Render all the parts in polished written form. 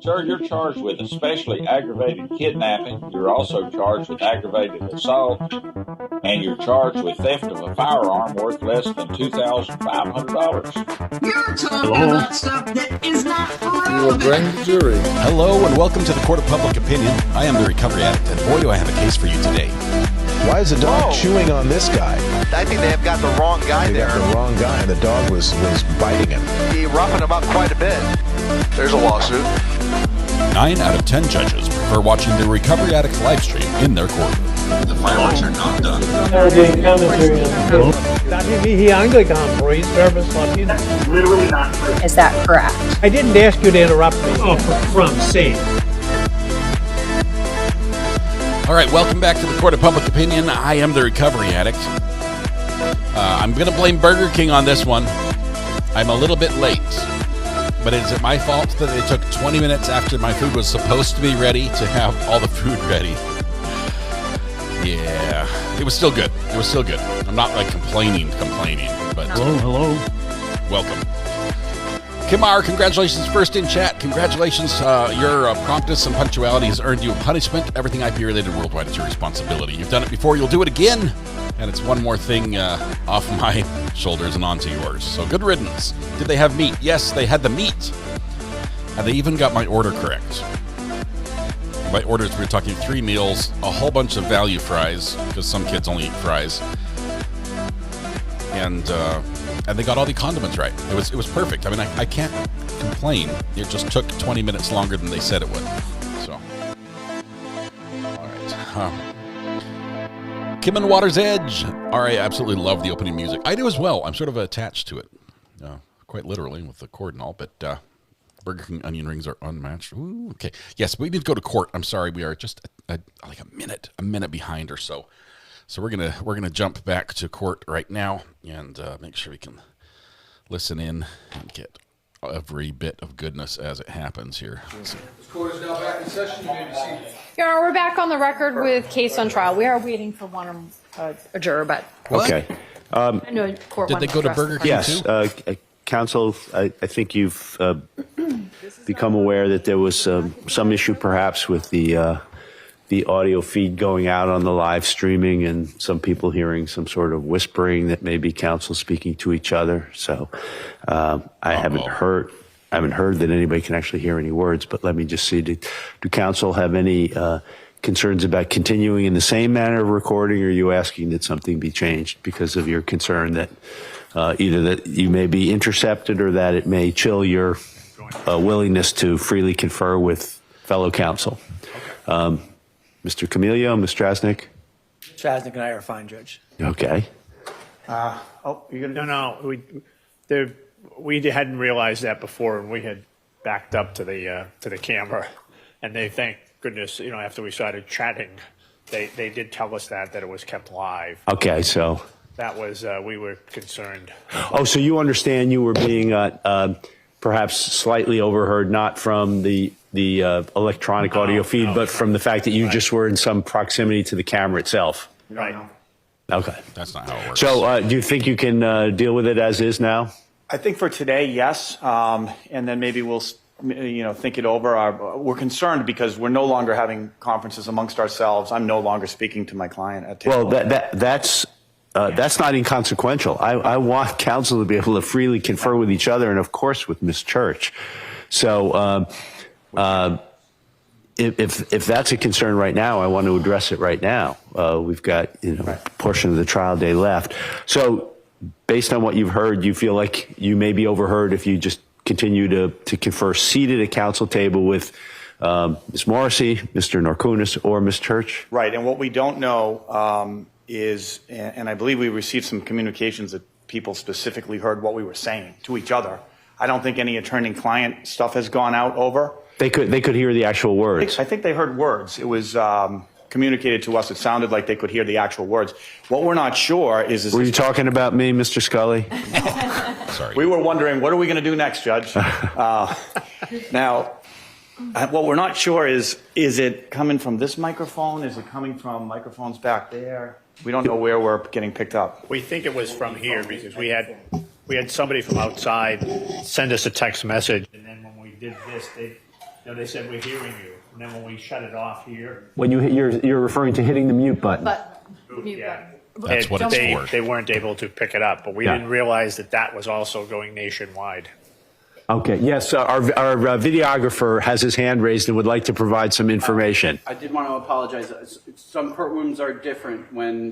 Sir, you're charged with especially aggravated kidnapping. You're also charged with aggravated assault, and you're charged with theft of a firearm worth less than $2,500. You're talking about stuff that is not You will bring the jury. Hello and welcome to the Court of Public Opinion. I am the Recovery Addict, and boy do I have a case for you today. Why is the dog chewing on this guy? I think they have got the wrong guy there. They got the wrong guy, and the dog was biting him. He roughing him up quite a bit. There's a lawsuit. 9 out of 10 judges prefer watching the Recovery Addict live stream in their courtroom. The fireworks are not done. Is that correct? I didn't ask you to interrupt me. Oh, for crumb's sake. All right, welcome back to the Court of Public Opinion. I am the Recovery Addict. I'm going to blame Burger King on this one. I'm a little bit late, but is it my fault that it took 20 minutes after my food was supposed to be ready to have all the food ready? Yeah, it was still good. It was still good. I'm not like complaining, but Hello. welcome. Kimar, congratulations, first in chat. Congratulations, your promptness and punctuality has earned you a punishment. Everything IP-related worldwide is your responsibility. You've done it before, you'll do it again. And it's one more thing off my shoulders and onto yours. So good riddance. Did they have meat? Yes, they had the meat. And they even got my order correct. By orders, we're talking 3 meals, a whole bunch of value fries, because some kids only eat fries. And they got all the condiments right. It was perfect. I mean, I can't complain. It just took 20 minutes longer than they said it would. So, all right. Kim and Water's Edge. All right, I absolutely love the opening music. I do as well. I'm sort of attached to it, quite literally with the cord and all. But Burger King onion rings are unmatched. Ooh, okay. Yes, we need to go to court. I'm sorry, we are just like a minute behind or so. So we're gonna jump back to court right now and make sure we can listen in and get every bit of goodness as it happens here. This court is now back in session. You may be seated. Your Honor, we're back on the record with case on trial. We are waiting for a juror, but Okay. I know court Did they go to Burger King Yes, too? counsel, I think you've become aware that there was some issue perhaps with the audio feed going out on the live streaming and some people hearing some sort of whispering that may be counsel speaking to each other. So I haven't heard that anybody can actually hear any words, but let me just see, do counsel have any concerns about continuing in the same manner of recording, or are you asking that something be changed because of your concern that either that you may be intercepted or that it may chill your willingness to freely confer with fellow counsel? Mr. Camilio, Ms. Strasnick? Strasnick and I are fine, Judge. Okay. You're gonna... We hadn't realized that before, and we had backed up to the camera, and they, thank goodness, after we started chatting, they did tell us that it was kept live. Okay, so... That was, we were concerned. Oh, so you understand you were being perhaps slightly overheard, not from the electronic audio feed, but from the fact that you just were in some proximity to the camera itself? Right. Okay. That's not how it works. So do you think you can deal with it as is now? I think for today, yes, and then maybe we'll, think it over. We're concerned because we're no longer having conferences amongst ourselves. I'm no longer speaking to my client at table. Well, that's not inconsequential. I want counsel to be able to freely confer with each other, and of course with Ms. Church. So if that's a concern right now, I want to address it right now. We've got a portion of the trial day left. So based on what you've heard, you feel like you may be overheard if you just continue to confer seated at counsel table with Ms. Morrissey, Mr. Norkunis, or Ms. Church? Right, and what we don't know is, and I believe we received some communications that people specifically heard what we were saying to each other. I don't think any attorney-client stuff has gone out over. They could hear the actual words. I think they heard words. It was communicated to us. It sounded like they could hear the actual words. What we're not sure is were you talking about me, Mr. Scully? Sorry. We were wondering, what are we going to do next, Judge? Now, what we're not sure is it coming from this microphone? Is it coming from microphones back there? We don't know where we're getting picked up. We think it was from here because we had somebody from outside send us a text message, and then when we did this, No, they said we're hearing you, and then when we shut it off here, When you're referring to hitting the mute button. But, mute yeah, button. That's what it's for. they weren't able to pick it up, but we Yeah. didn't realize that was also going nationwide. Okay. Yes, our videographer has his hand raised and would like to provide some information. I did want to apologize. Some courtrooms are different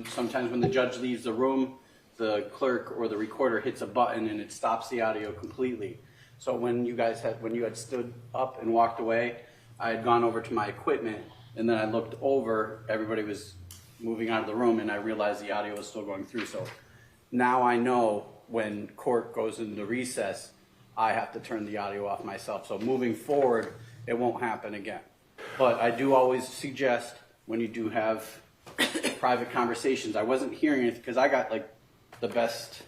sometimes when the judge leaves the room, the clerk or the recorder hits a button and it stops the audio completely. So when you had stood up and walked away, I had gone over to my equipment and then I looked over, everybody was moving out of the room and I realized the audio was still going through. So now I know when court goes into recess, I have to turn the audio off myself. So moving forward, it won't happen again. But I do always suggest when you do have private conversations, I wasn't hearing it because I got like the best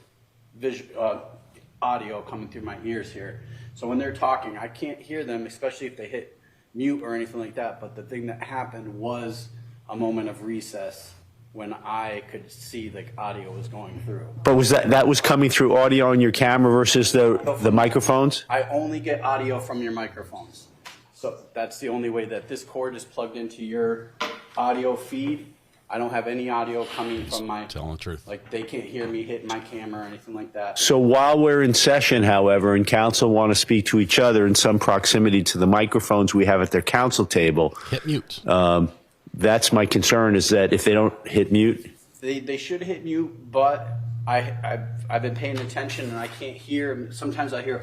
audio coming through my ears here. So when they're talking, I can't hear them, especially if they hit mute or anything like that. But the thing that happened was a moment of recess when I could see the audio was going through. But was that was coming through audio on your camera versus the microphones? I only get audio from your microphones. So that's the only way that this cord is plugged into your audio feed. I don't have any audio coming from my... Telling the truth. Like, they can't hear me hit my camera or anything like that. So while we're in session, however, and counsel want to speak to each other in some proximity to the microphones we have at their counsel table, Hit mute. that's my concern, is that if they don't hit mute... They should hit mute, but I've been paying attention and I can't hear. Sometimes I hear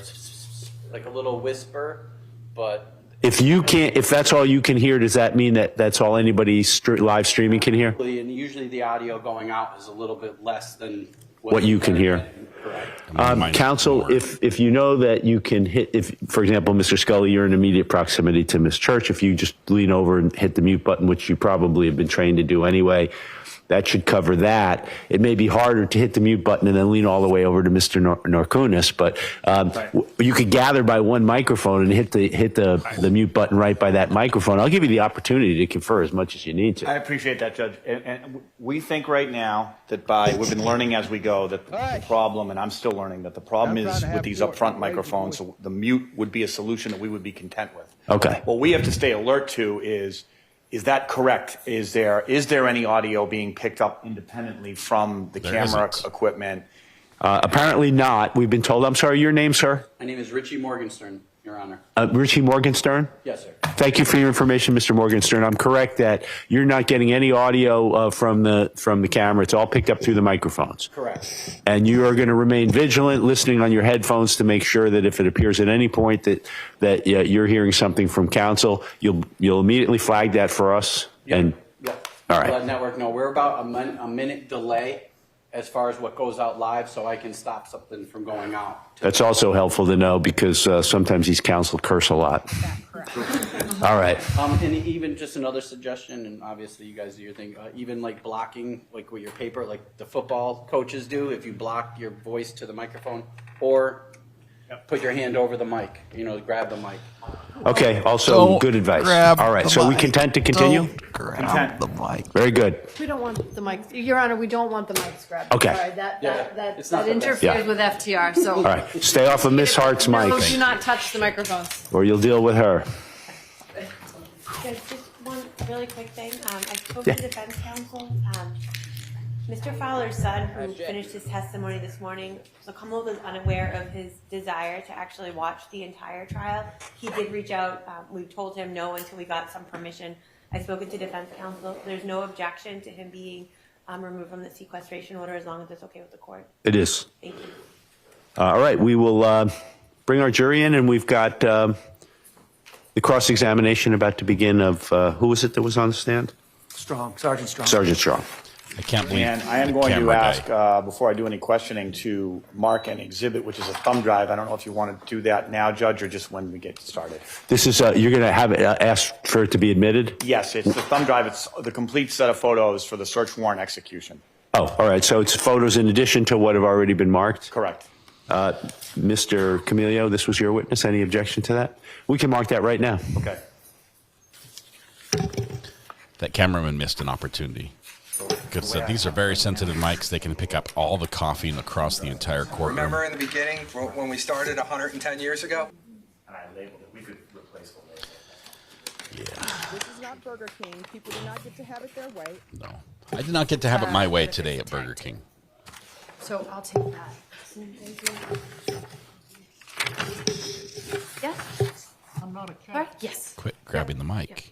like a little whisper, but... If that's all you can hear, does that mean that that's all anybody live streaming can hear? And usually the audio going out is a little bit less than What you can hear. Correct. Counsel, if you know that you can hit, if, for example, Mr. Scully, you're in immediate proximity to Ms. Church, if you just lean over and hit the mute button, which you probably have been trained to do anyway, that should cover that. It may be harder to hit the mute button and then lean all the way over to Mr. Norkunis, but you could gather by one microphone and hit the mute button right by that microphone. I'll give you the opportunity to confer as much as you need to. I appreciate that, Judge. And we think right now that we've been learning as we go that the problem, and I'm still learning, that the problem is with these upfront microphones. So the mute would be a solution that we would be content with. Okay. What we have to stay alert to is that correct? Is there any audio being picked up independently from the camera equipment? Apparently not. We've been told. I'm sorry, your name, sir? My name is Richie Morgenstern, Your Honor. Richie Morgenstern? Yes, sir. Thank you for your information, Mr. Morgenstern. I'm correct that you're not getting any audio from the camera. It's all picked up through the microphones. Correct. And you are going to remain vigilant, listening on your headphones to make sure that if it appears at any point that you're hearing something from counsel, you'll immediately flag that for us. Yep. And Yep. all right. Let network know. We're about a minute delay as far as what goes out live, so I can stop something from going out. That's also helpful to know because sometimes these counsel curse a lot. All right. And even just another suggestion, and obviously you guys do your thing, even like blocking, like with your paper, like the football coaches do, if you block your voice to the microphone, or put your hand over the mic, grab the mic. Okay, also good advice. All right, so we content to continue? Content. The mic. Very good. We don't want the mics, Your Honor, we don't want the mics grabbed. Okay. Sorry, It's not that the interferes best. with FTR, so. All right, stay off of Miss Hart's mic, No, do not touch the microphones. or you'll deal with her. Just one really quick thing. I spoke Yeah. to defense counsel. Mr. Fowler's son, who finished his testimony this morning, so Kamala was unaware of his desire to actually watch the entire trial. He did reach out. We told him no until we got some permission. I spoken to defense counsel. There's no objection to him being removed from the sequestration order as long as it's okay with the court. It is. Thank you. All right, we will bring our jury in, and we've got the cross-examination about to begin of, who was it that was on the stand? Sergeant Strong. Sergeant Strong. I can't believe And I am the going to camera ask, guy. before I do any questioning, to mark an exhibit, which is a thumb drive. I don't know if you want to do that now, Judge, or just when we get started. This is, you're going to have it, ask for it to be admitted? Yes, it's the thumb drive. It's the complete set of photos for the search warrant execution. Oh, all right, so it's photos in addition to what have already been marked? Correct. Mr. Camilio, this was your witness. Any objection to that? We can mark that right now. Okay. That cameraman missed an opportunity. Because these are very sensitive mics. They can pick up all the coughing across the entire courtroom. Remember in the beginning when we started 110 years ago? And I labeled it. We could replace the label. This is not Burger King. People do not get to have it their way. No. I did not get to have it my way today at Burger King. So I'll take that. Yes? I'm not a cat. Right? Yes. Quit grabbing the mic.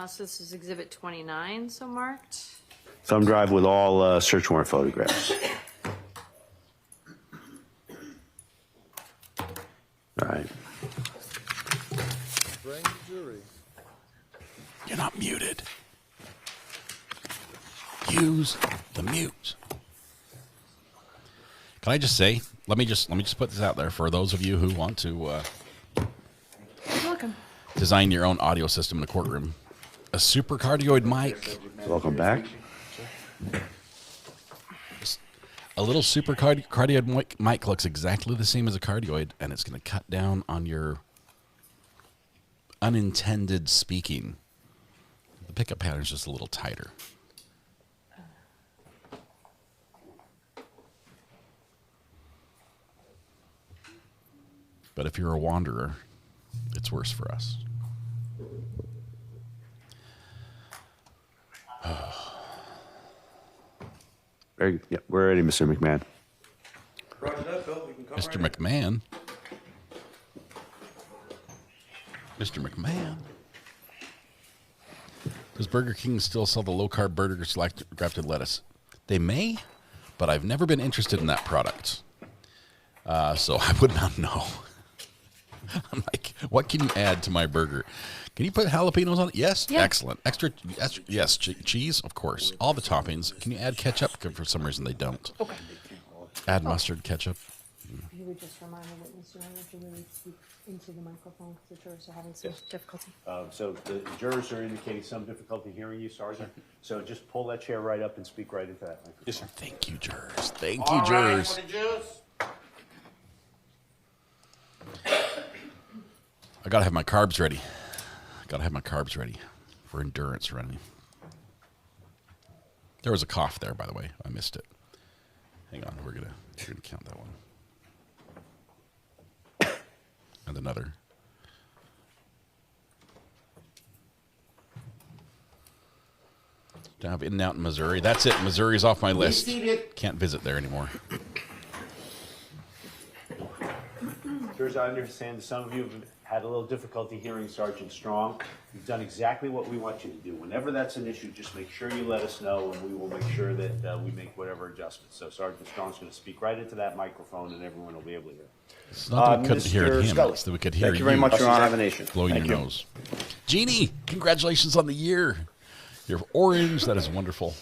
So this is exhibit 29, so marked. Thumb drive with all search warrant photographs. All right. Grand jury. You're not muted. Use the mute. Can I just say? Let me just put this out there for those of you who want to You're welcome. design your own audio system in a courtroom. A super cardioid mic. Welcome back. A little super cardioid mic looks exactly the same as a cardioid, and it's going to cut down on your unintended speaking. The pickup pattern is just a little tighter. But if you're a wanderer, it's worse for us. Very good. Yeah, we're ready, Mr. McMahon. Roger that, Bill. You can come Mr. McMahon? Mr. McMahon? Does Burger King still sell the low-carb burgers like grafted lettuce? They may, but I've never been interested in that product. So I would not know. I'm like, what can you add to my burger? Can you put jalapenos on it? Yes. Yeah. Excellent. Extra yes. Cheese, of course. All the toppings. Can you add ketchup? For some reason, they don't. Okay. Add mustard, ketchup. You would just remind the witness you don't have to really speak into the microphone because the jurors are having some difficulty. So the jurors are indicating some difficulty hearing you, Sergeant. So just pull that chair right up and speak right into that microphone. Yes, sir. Thank you, jurors. Thank you, jurors. I gotta have my carbs ready. Gotta have my carbs ready for endurance running. There was a cough there, by the way. I missed it. Hang on, we're gonna count that one. And another. Don't have In-N-Out in Missouri. That's it. Missouri's off my list. Can't visit there anymore. Jurors, I understand some of you have had a little difficulty hearing Sergeant Strong. You've done exactly what we want you to do. Whenever that's an issue, just make sure you let us know, and we will make sure that we make whatever adjustments. So Sergeant Strong's going to speak right into that microphone, and everyone will be able to hear. It's not that we couldn't hear him, it's that we could hear you. Thank you very much, Your Honor. Blowing your nose. Jeannie, congratulations on the year. You're orange. That is wonderful.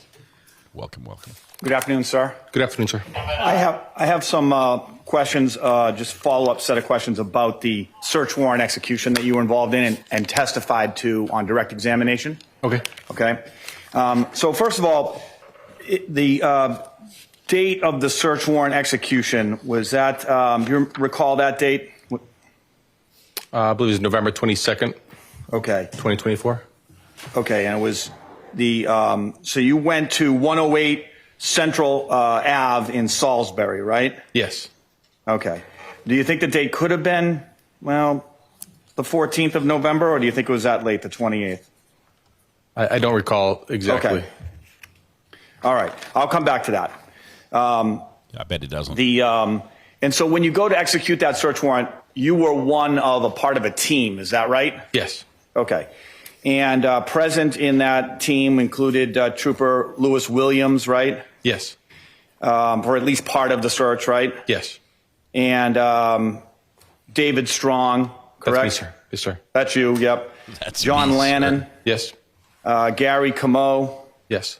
Welcome, welcome. Good afternoon, sir. Good afternoon, sir. I have some questions, just follow-up set of questions about the search warrant execution that you were involved in and testified to on direct examination. Okay. Okay. So first of all, the date of the search warrant execution, was that, do you recall that date? I believe it was November 22nd, Okay. 2024. Okay, and it was the, so you went to 108 Central Ave in Salisbury, right? Yes. Okay. Do you think the date could have been, well, the 14th of November, or do you think it was that late, the 28th? I don't recall exactly. Okay. All right. I'll come back to that. I bet it doesn't. And so when you go to execute that search warrant, you were one of a part of a team, is that right? Yes. Okay. And present in that team included Trooper Lewis Williams, right? Yes. For at least part of the search, right? Yes. And David Strong, correct? That's me, sir. Yes, sir. That's you, yep. That's John me, Lannon. sir. Yes. Gary Camo. Yes.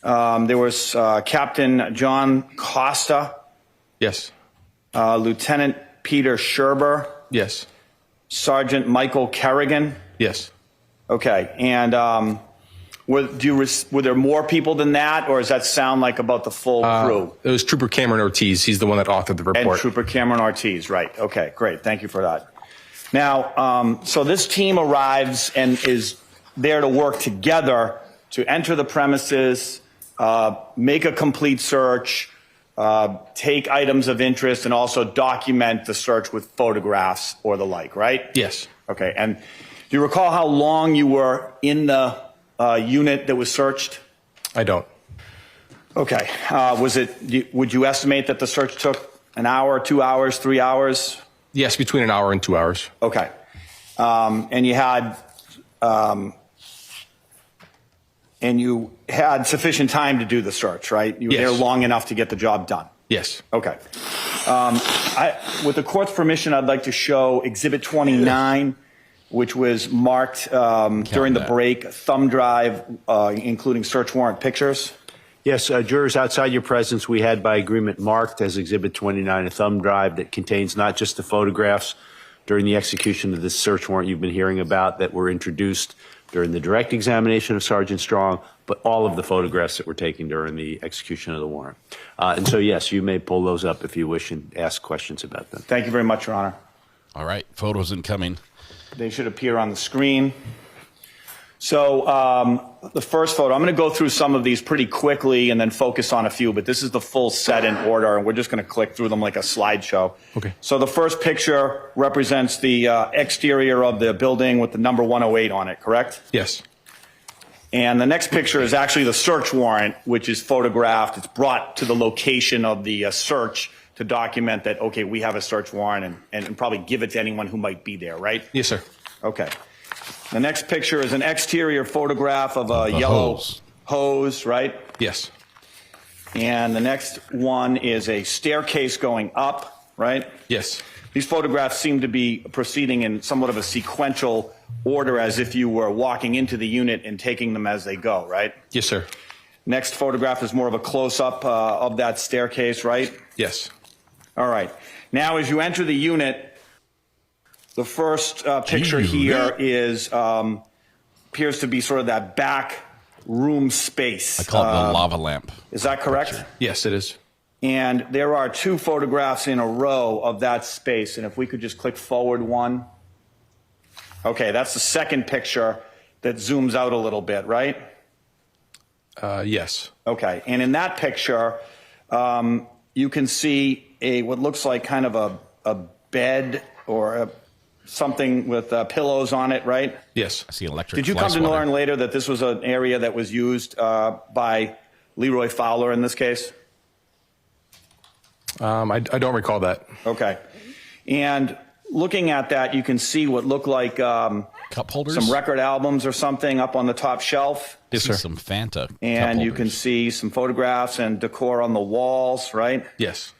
There was Captain John Costa. Yes. Lieutenant Peter Sherber. Yes. Sergeant Michael Kerrigan. Yes. Okay. And were there more people than that, or does that sound like about the full crew? It was Trooper Cameron Ortiz. He's the one that authored the report. And Trooper Cameron Ortiz, right. Okay, great. Thank you for that. Now, so this team arrives and is there to work together to enter the premises, make a complete search, take items of interest, and also document the search with photographs or the like, right? Yes. Okay, and do you recall how long you were in the unit that was searched? I don't. Okay, would you estimate that the search took an hour, 2 hours, 3 hours? Yes, between an hour and 2 hours. Okay, and you had sufficient time to do the search, right? You were there long enough to get the job done. Yes. Okay. With the court's permission, I'd like to show Exhibit 29, which was marked during the break, thumb drive, including search warrant pictures. Yes, jurors, outside your presence, we had by agreement marked as Exhibit 29 a thumb drive that contains not just the photographs during the execution of this search warrant you've been hearing about that were introduced during the direct examination of Sergeant Strong, but all of the photographs that were taken during the execution of the warrant. And so, yes, you may pull those up if you wish and ask questions about them. Thank you very much, Your Honor. All right, photos incoming. They should appear on the screen. So the first photo, I'm going to go through some of these pretty quickly and then focus on a few, but this is the full set in order, and we're just going to click through them like a slideshow. Okay. So the first picture represents the exterior of the building with the number 108 on it, correct? Yes. And the next picture is actually the search warrant, which is photographed. It's brought to the location of the search to document that, okay, we have a search warrant and probably give it to anyone who might be there, right? Yes, sir. Okay. The next picture is an exterior photograph of a yellow hose, right? Yes. And the next one is a staircase going up, right? Yes. These photographs seem to be proceeding in somewhat of a sequential order as if you were walking into the unit and taking them as they go, right? Yes, sir. Next photograph is more of a close-up of that staircase, right? Yes. All right. Now, as you enter the unit, the first picture here is appears to be sort of that back room space. I call it the lava lamp. Is that correct? Yes, it is. And there are two photographs in a row of that space. And if we could just click forward one. Okay, that's the second picture that zooms out a little bit, right? Yes. Okay, and in that picture, you can see what looks like kind of a bed or something with pillows on it, right? Yes. I see electric. Did you come to learn later that this was an area that was used by Leroy Fowler in this case? I don't recall that. Okay. And looking at that, you can see what looked like cup holders, some record albums or something up on the top shelf. Yes, sir. Some Fanta. And you can see some photographs and decor on the walls, right? Yes.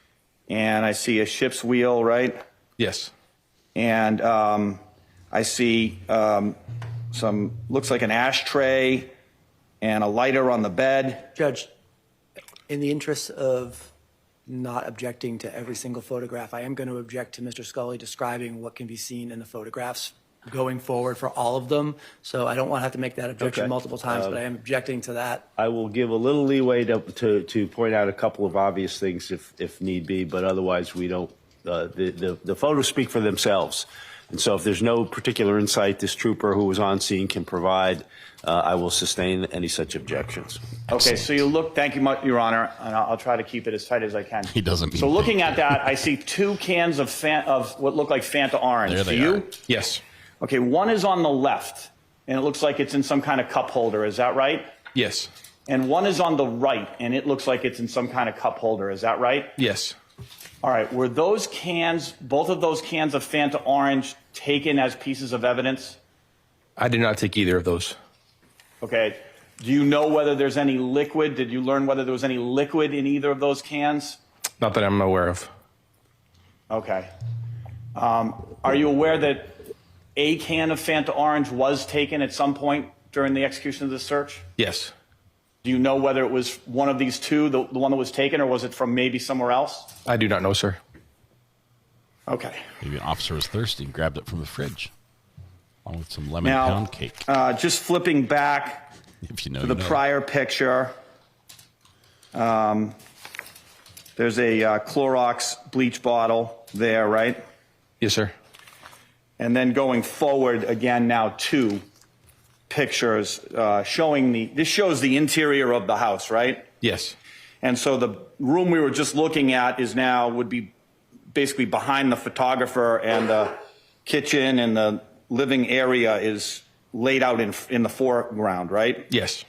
And I see a ship's wheel, right? Yes. And I see some, looks like an ashtray and a lighter on the bed. Judge, in the interest of not objecting to every single photograph, I am going to object to Mr. Scully describing what can be seen in the photographs going forward for all of them. So I don't want to have to make that objection multiple times, but I am objecting to that. I will give a little leeway to point out a couple of obvious things if need be, but otherwise we don't. The photos speak for themselves. And so if there's no particular insight this trooper who was on scene can provide, I will sustain any such objections. Okay, so you look, thank you, Your Honor, and I'll try to keep it as tight as I can. He doesn't. So looking at that, I see two cans of what look like Fanta Orange. There they Do you? are. Yes. Okay, one is on the left, and it looks like it's in some kind of cup holder. Is that right? Yes. And one is on the right, and it looks like it's in some kind of cup holder. Is that right? Yes. All right, were those cans, both of those cans of Fanta Orange, taken as pieces of evidence? I did not take either of those. Okay. Do you know whether there's any liquid? Did you learn whether there was any liquid in either of those cans? Not that I'm aware of. Okay. Are you aware that a can of Fanta Orange was taken at some point during the execution of the search? Yes. Do you know whether it was one of these two, the one that was taken, or was it from maybe somewhere else? I do not know, sir. Okay. Maybe an officer was thirsty and grabbed it from the fridge, along with some lemon Now, pound cake. Just flipping back If you know, to the prior picture, there's a Clorox bleach bottle there, right? Yes, sir. And then going forward again, now two pictures showing this shows the interior of the house, right? Yes. And so the room we were just looking at would be basically behind the photographer and the kitchen and the living area is laid out in the foreground, right? Yes.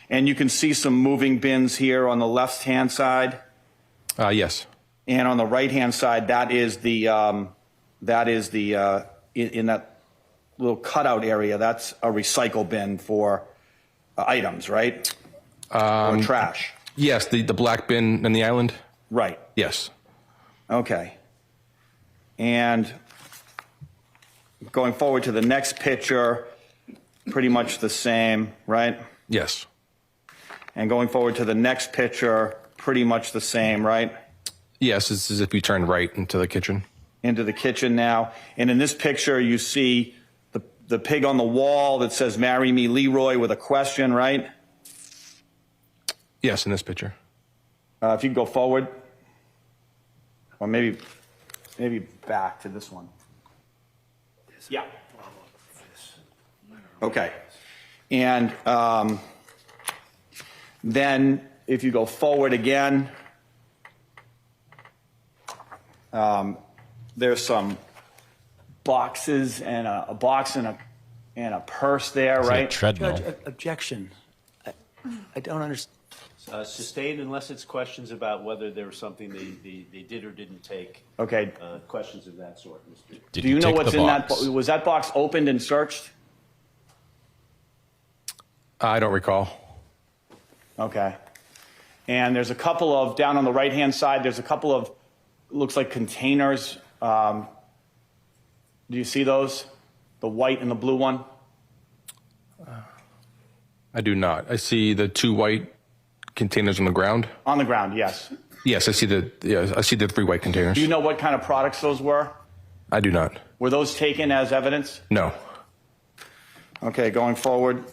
And you can see some moving bins here on the left-hand side. Yes. And on the right-hand side, that is the in that little cutout area, that's a recycle bin for items, right? Or trash. Yes, the black bin in the island? Right. Yes. Okay. And going forward to the next picture, pretty much the same, right? Yes. And going forward to the next picture, pretty much the same, right? Yes, it's as if you turned right into the kitchen. Into the kitchen now. And in this picture, you see the pig on the wall that says, "Marry me, Leroy," with a question, right? Yes, in this picture. If you go forward, or maybe back to this one. Yeah. Okay. And then if you go forward again, there's some boxes and a box and a purse there, right? Treadmill. Judge, objection. I don't understand. Sustained unless it's questions about whether there was something they did or didn't take. Okay. Questions of that sort, Mr. Do you know what's in that? Was that box opened and searched? I don't recall. Okay. And there's a couple of, down on the right-hand side, there's a couple of, looks like containers. Do you see those? The white and the blue one? I do not. I see the two white containers on the ground. On the ground, yes. Yes, I see the three white containers. Do you know what kind of products those were? I do not. Were those taken as evidence? No. Okay, going forward.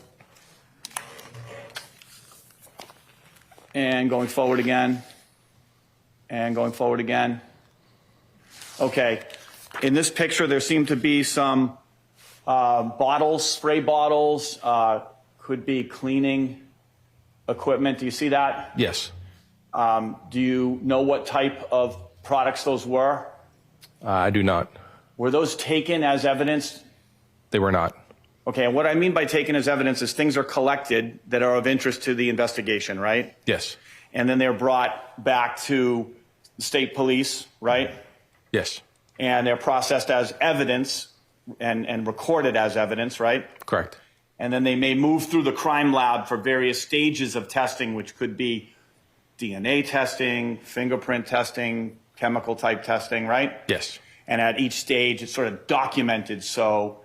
And going forward again. And going forward again. Okay. In this picture, there seem to be some bottles, spray bottles, could be cleaning equipment. Do you see that? Yes. Do you know what type of products those were? I do not. Were those taken as evidence? They were not. Okay, and what I mean by taken as evidence is things are collected that are of interest to the investigation, right? Yes. And then they're brought back to the state police, right? Yes. And they're processed as evidence and recorded as evidence, right? Correct. And then they may move through the crime lab for various stages of testing, which could be DNA testing, fingerprint testing, chemical type testing, right? Yes. And at each stage, it's sort of documented so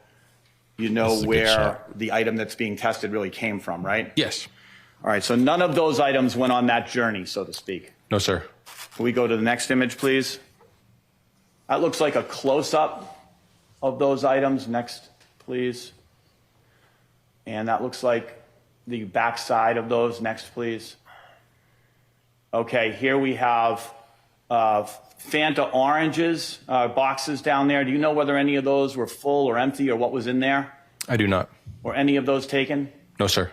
you know where the item that's being tested really came from, right? Yes. All right, so none of those items went on that journey, so to speak. No, sir. Can we go to the next image, please? That looks like a close-up of those items. Next, please. And that looks like the back side of those. Next, please. Okay, here we have Fanta oranges, boxes down there. Do you know whether any of those were full or empty or what was in there? I do not. Were any of those taken? No, sir.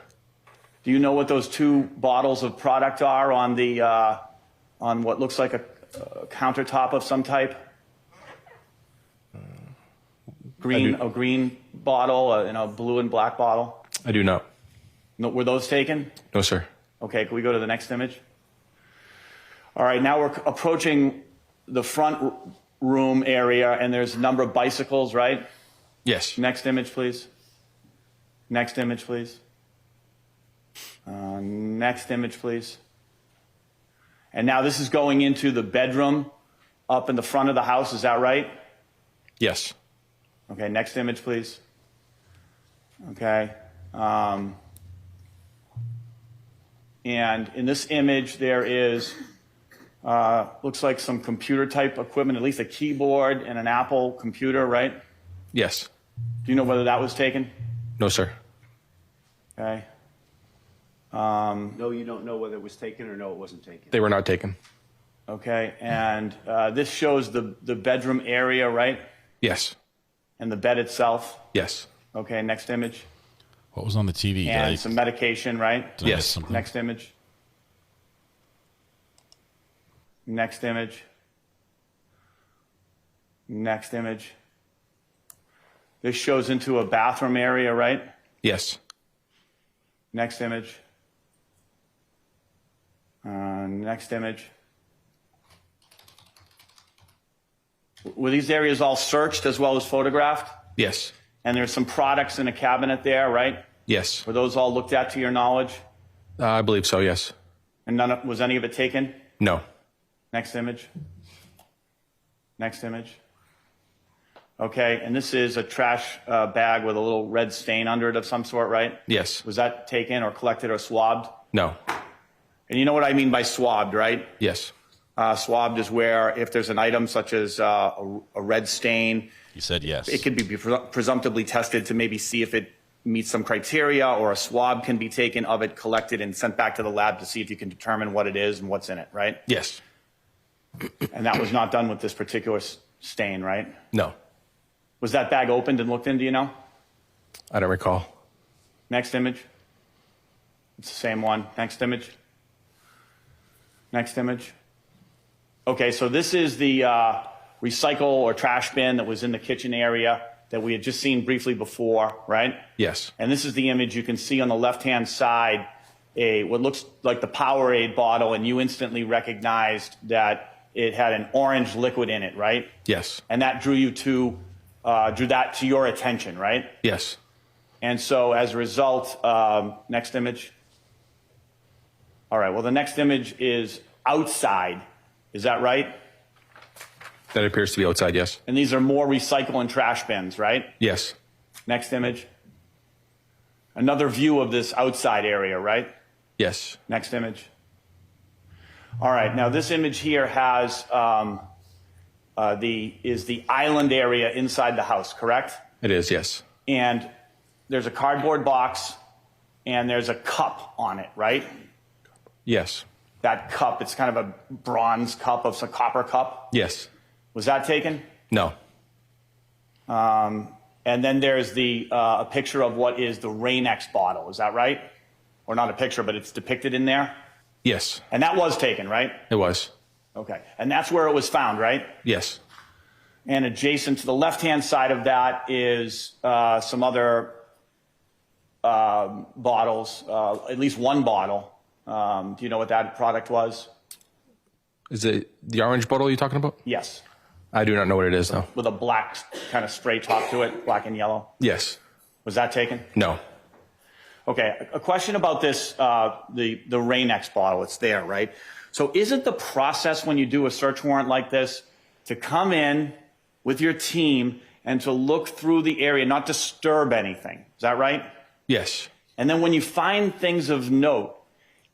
Do you know what those two bottles of product are on the on what looks like a countertop of some type? A green bottle and a blue and black bottle. I do not. No, were those taken? No, sir. Okay, can we go to the next image? All right, now we're approaching the front room area, and there's a number of bicycles, right? Yes. Next image, please. Next image, please. Next image, please. And now this is going into the bedroom up in the front of the house, is that right? Yes. Okay, next image, please. Okay. And in this image, there is, looks like some computer type equipment, at least a keyboard and an Apple computer, right? Yes. Do you know whether that was taken? No, sir. Okay. No, you don't know whether it was taken or no, it wasn't taken. They were not taken. Okay, and this shows the bedroom area, right? Yes. And the bed itself? Yes. Okay, next image. What was on the TV? And some medication, right? Yes. Next image. Next image. Next image. This shows into a bathroom area, right? Yes. Next image. Next image. Were these areas all searched as well as photographed? Yes. And there's some products in a cabinet there, right? Yes. Were those all looked at to your knowledge? I believe so, yes. And was any of it taken? No. Next image. Next image. Okay, and this is a trash bag with a little red stain under it of some sort, right? Yes. Was that taken or collected or swabbed? No. And you know what I mean by swabbed, right? Yes. Swabbed is where if there's an item such as a red stain, He said yes. it could be presumptively tested to maybe see if it meets some criteria, or a swab can be taken of it, collected, and sent back to the lab to see if you can determine what it is and what's in it, right? Yes. And that was not done with this particular stain, right? No. Was that bag opened and looked in, do you know? I don't recall. Next image. It's the same one. Next image. Next image. Okay, so this is the recycle or trash bin that was in the kitchen area that we had just seen briefly before, right? Yes. And this is the image you can see on the left-hand side, what looks like the Powerade bottle, and you instantly recognized that it had an orange liquid in it, right? Yes. And that drew that to your attention, right? Yes. And so as a result, next image. All right, well, the next image is outside. Is that right? That appears to be outside, yes. And these are more recycle and trash bins, right? Yes. Next image. Another view of this outside area, right? Yes. Next image. All right, now this image here has the island area inside the house, correct? It is, yes. And there's a cardboard box and there's a cup on it, right? Yes. That cup, it's kind of a bronze cup, of some copper cup. Yes. Was that taken? No. And then there's a picture of what is the Rain-X bottle. Is that right? Or not a picture, but it's depicted in there? Yes. And that was taken, right? It was. Okay. And that's where it was found, right? Yes. And adjacent to the left-hand side of that is some other bottles, at least one bottle. Do you know what that product was? Is it the orange bottle you're talking about? Yes. I do not know what it is, though. With a black kind of spray top to it, black and yellow. Yes. Was that taken? No. Okay, a question about this, the Rain-X bottle. It's there, right? So isn't the process when you do a search warrant like this to come in with your team and to look through the area, not disturb anything? Is that right? Yes. And then when you find things of note,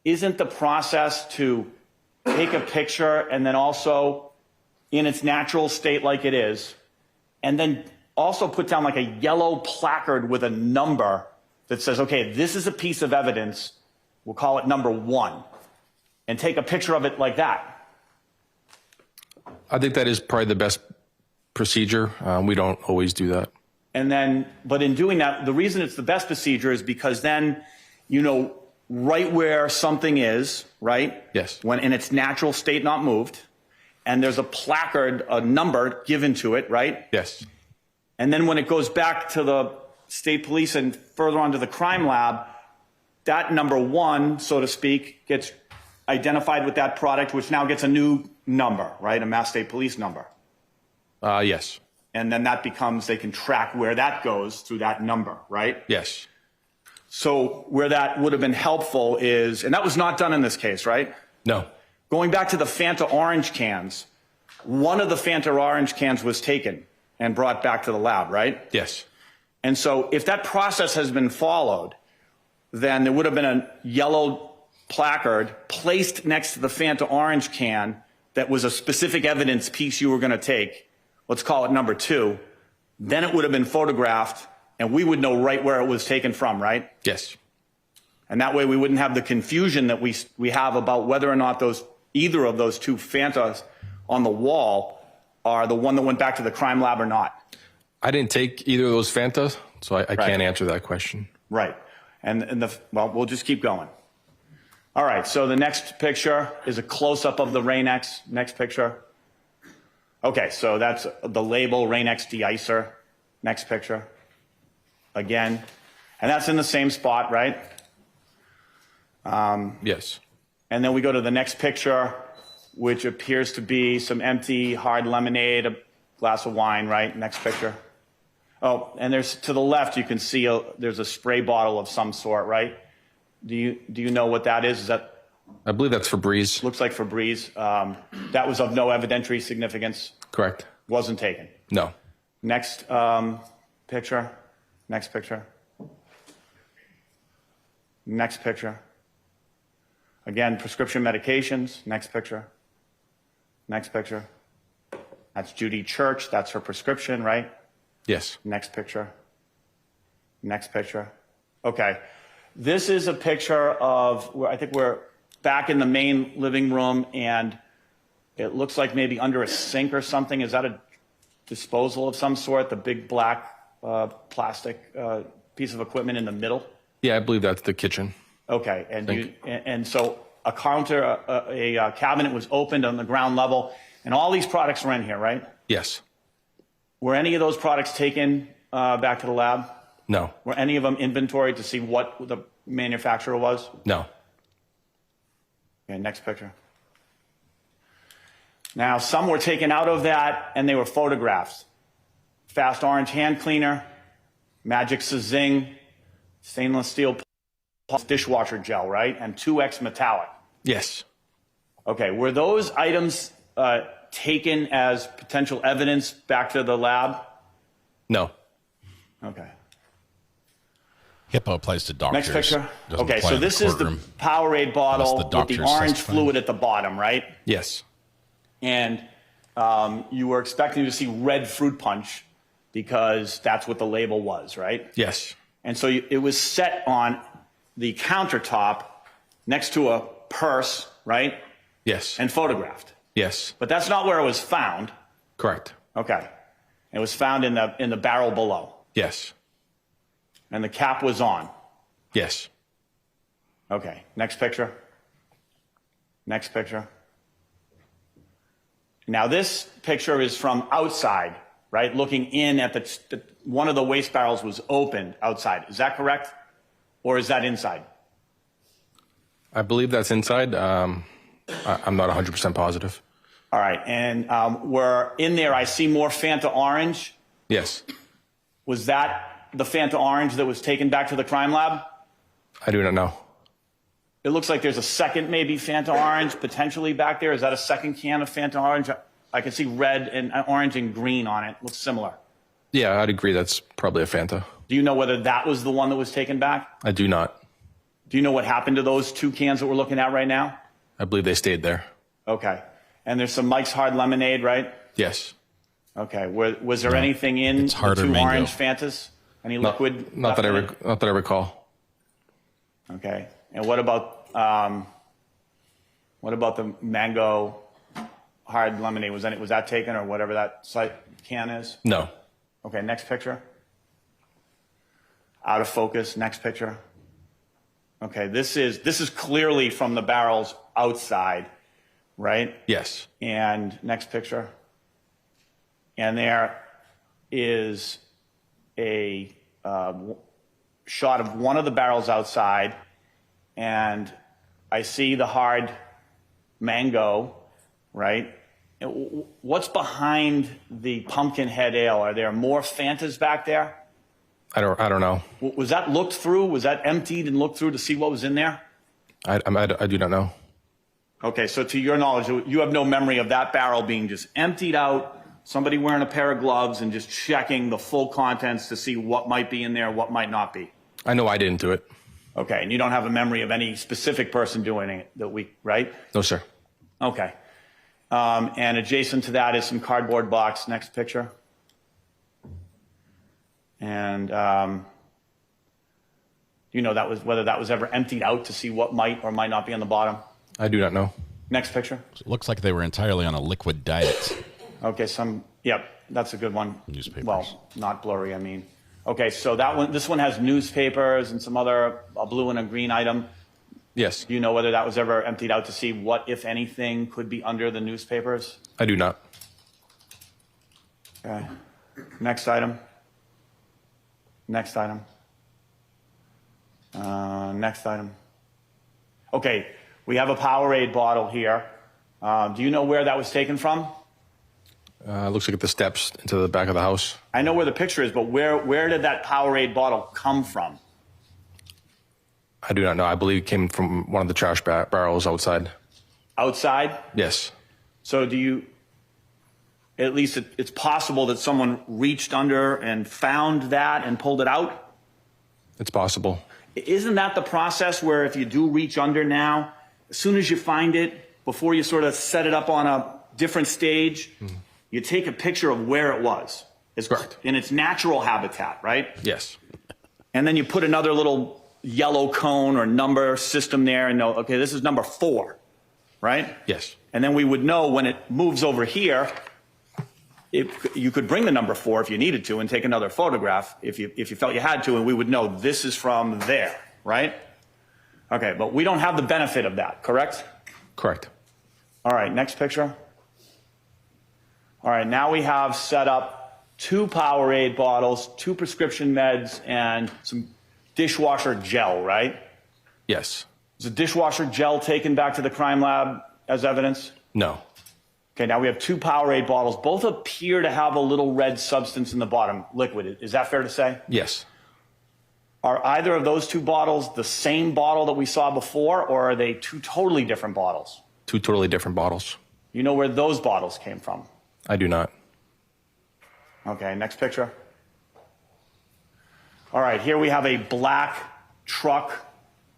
isn't the process to take a picture and then also in its natural state like it is, and then also put down like a yellow placard with a number that says, okay, this is a piece of evidence, we'll call it number 1, and take a picture of it like that? I think that is probably the best procedure. We don't always do that. And then, but in doing that, the reason it's the best procedure is because then you know right where something is, right? Yes. When in its natural state, not moved, and there's a placard, a number given to it, right? Yes. And then when it goes back to the state police and further on to the crime lab, that number 1, so to speak, gets identified with that product, which now gets a new number, right? A Mass State Police number. Yes. And then that becomes, they can track where that goes through that number, right? Yes. So where that would have been helpful is, and that was not done in this case, right? No. Going back to the Fanta orange cans, one of the Fanta orange cans was taken and brought back to the lab, right? Yes. And so if that process has been followed, then there would have been a yellow placard placed next to the Fanta orange can that was a specific evidence piece you were going to take. Let's call it number 2. Then it would have been photographed, and we would know right where it was taken from, right? Yes. And that way we wouldn't have the confusion that we have about whether or not either of those 2 Fantas on the wall are the one that went back to the crime lab or not. I didn't take either of those Fantas, so I Right. can't answer that question. Right. Well, we'll just keep going. All right, so the next picture is a close-up of the Rain-X. Next picture. Okay, so that's the label, Rain-X de-icer. Next picture. again. And that's in the same spot, right? Yes. And then we go to the next picture, which appears to be some empty hard lemonade, a glass of wine, right? Next picture. Oh, and there's to the left, you can see there's a spray bottle of some sort, right? Do you know what that is? Is that? I believe that's Febreze. Looks like Febreze. That was of no evidentiary significance. Correct. Wasn't taken. No. Next picture. Next picture. Next picture. Again, prescription medications. Next picture. Next picture. That's Judy Church. That's her prescription, right? Yes. Next picture. Next picture. Okay. This is a picture of, I think we're back in the main living room, and it looks like maybe under a sink or something. Is that a disposal of some sort? The big black plastic piece of equipment in the middle? Yeah, I believe that's the kitchen. Okay. And so a counter, a cabinet was opened on the ground level, and all these products were in here, right? Yes. Were any of those products taken back to the lab? No. Were any of them inventoried to see what the manufacturer was? No. Okay, next picture. Now, some were taken out of that, and they were photographs. Fast Orange hand cleaner, Magic Zing, stainless steel dishwasher gel, right? And 2X metallic. Yes. Okay, were those items taken as potential evidence back to the lab? No. Okay. HIPAA applies to doctors. Next picture. Doesn't Okay, apply so in the this is the courtroom. Powerade bottle Unless the with the doctor's orange testifying. fluid at the bottom, right? Yes. And you were expecting to see red fruit punch because that's what the label was, right? Yes. And so it was set on the countertop next to a purse, right? Yes. And photographed. Yes. But that's not where it was found. Correct. Okay. It was found in the barrel below. Yes. And the cap was on. Yes. Okay. Next picture. Next picture. Now this picture is from outside, right? Looking in at one of the waste barrels was opened outside. Is that correct? Or is that inside? I believe that's inside. I'm not 100% positive. All right. And we're in there. I see more Fanta Orange. Yes. Was that the Fanta Orange that was taken back to the crime lab? I do not know. It looks like there's a second maybe Fanta Orange potentially back there. Is that a second can of Fanta Orange? I can see red and orange and green on it. Looks similar. Yeah, I'd agree that's probably a Fanta. Do you know whether that was the one that was taken back? I do not. Do you know what happened to those two cans that we're looking at right now? I believe they stayed there. Okay. And there's some Mike's Hard Lemonade, right? Yes. Okay. Was there anything in the harder two mango. orange Fantas? Any liquid? Not that I recall. Okay. And what about the mango hard lemonade? Was that taken, or whatever that can is? No. Okay. Next picture. Out of focus. Next picture. Okay. This is clearly from the barrels outside, right? Yes. And next picture. And there is a shot of one of the barrels outside, and I see the hard mango, right? What's behind the pumpkin head ale? Are there more Fantas back there? I don't know. Was that looked through? Was that emptied and looked through to see what was in there? I do not know. Okay, so to your knowledge, you have no memory of that barrel being just emptied out, somebody wearing a pair of gloves and just checking the full contents to see what might be in there, what might not be. I know I didn't do it. Okay, and you don't have a memory of any specific person doing it right? No, sir. Okay. And adjacent to that is some cardboard box. Next picture. And you know whether that was ever emptied out to see what might or might not be on the bottom? I do not know. Next picture. It looks like they were entirely on a liquid diet. Okay, yep, that's a good one. Newspapers. Well, not blurry, I mean. Okay, so this one has newspapers and some other, a blue and a green item. Yes. Do you know whether that was ever emptied out to see what, if anything, could be under the newspapers? I do not. Okay. Next item. Next item. Next item. Okay, we have a Powerade bottle here. Do you know where that was taken from? Looks like at the steps into the back of the house. I know where the picture is, but where did that Powerade bottle come from? I do not know. I believe it came from one of the trash barrels outside. Outside? Yes. So do you, at least it's possible that someone reached under and found that and pulled it out? It's possible. Isn't that the process where if you do reach under now, as soon as you find it, before you sort of set it up on a different stage, you take a picture of where it was. It's correct. In its natural habitat, right? Yes. And then you put another little yellow cone or number system there and know, okay, this is number 4, right? Yes. And then we would know when it moves over here, you could bring the number 4 if you needed to and take another photograph if you felt you had to, and we would know this is from there, right? Okay, but we don't have the benefit of that, correct? Correct. All right, next picture. All right, now we have set up 2 Powerade bottles, 2 prescription meds, and some dishwasher gel, right? Yes. Was the dishwasher gel taken back to the crime lab as evidence? No. Okay, now we have 2 Powerade bottles. Both appear to have a little red substance in the bottom, liquid. Is that fair to say? Yes. Are either of those 2 bottles the same bottle that we saw before, or are they 2 totally different bottles? 2 totally different bottles. You know where those bottles came from? I do not. Okay, next picture. All right, here we have a black truck,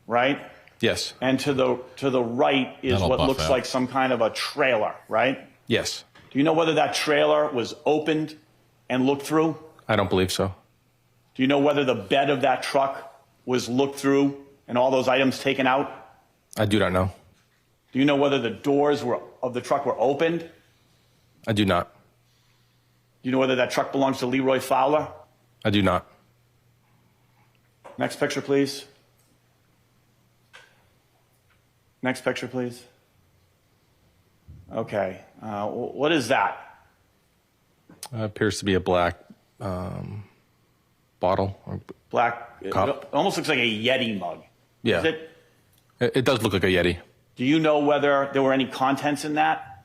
right? Yes. And to the right is That'll what buff looks out. like some kind of a trailer, right? Yes. Do you know whether that trailer was opened and looked through? I don't believe so. Do you know whether the bed of that truck was looked through and all those items taken out? I do not know. Do you know whether the doors of the truck were opened? I do not. Do you know whether that truck belongs to Leroy Fowler? I do not. Next picture, please. Next picture, please. Okay. What is that? Appears to be a black bottle. Black. Cup. It almost looks like a Yeti mug. Yeah. Is it? It does look like a Yeti. Do you know whether there were any contents in that?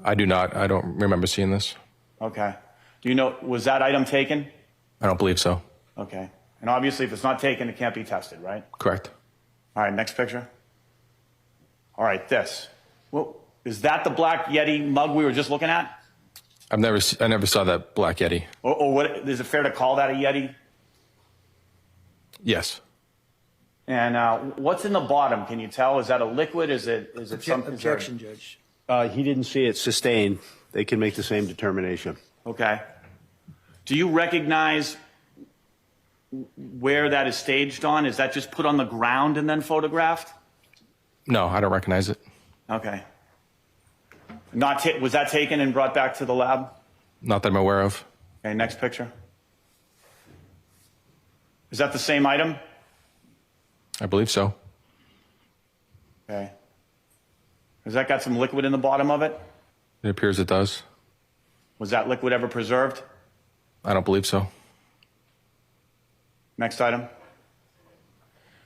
I do not. I don't remember seeing this. Okay. Do you know, was that item taken? I don't believe so. Okay. And obviously, if it's not taken, it can't be tested, right? Correct. All right, next picture. All right, this. Well, is that the black Yeti mug we were just looking at? I never saw that black Yeti. Or what, is it fair to call that a Yeti? Yes. And what's in the bottom? Can you tell? Is that a liquid? Is it something? Objection, Judge. He didn't see it sustained. They can make the same determination. Okay. Do you recognize where that is staged on? Is that just put on the ground and then photographed? No, I don't recognize it. Okay. Was that taken and brought back to the lab? Not that I'm aware of. Okay, next picture. Is that the same item? I believe so. Okay. Has that got some liquid in the bottom of it? It appears it does. Was that liquid ever preserved? I don't believe so. Next item.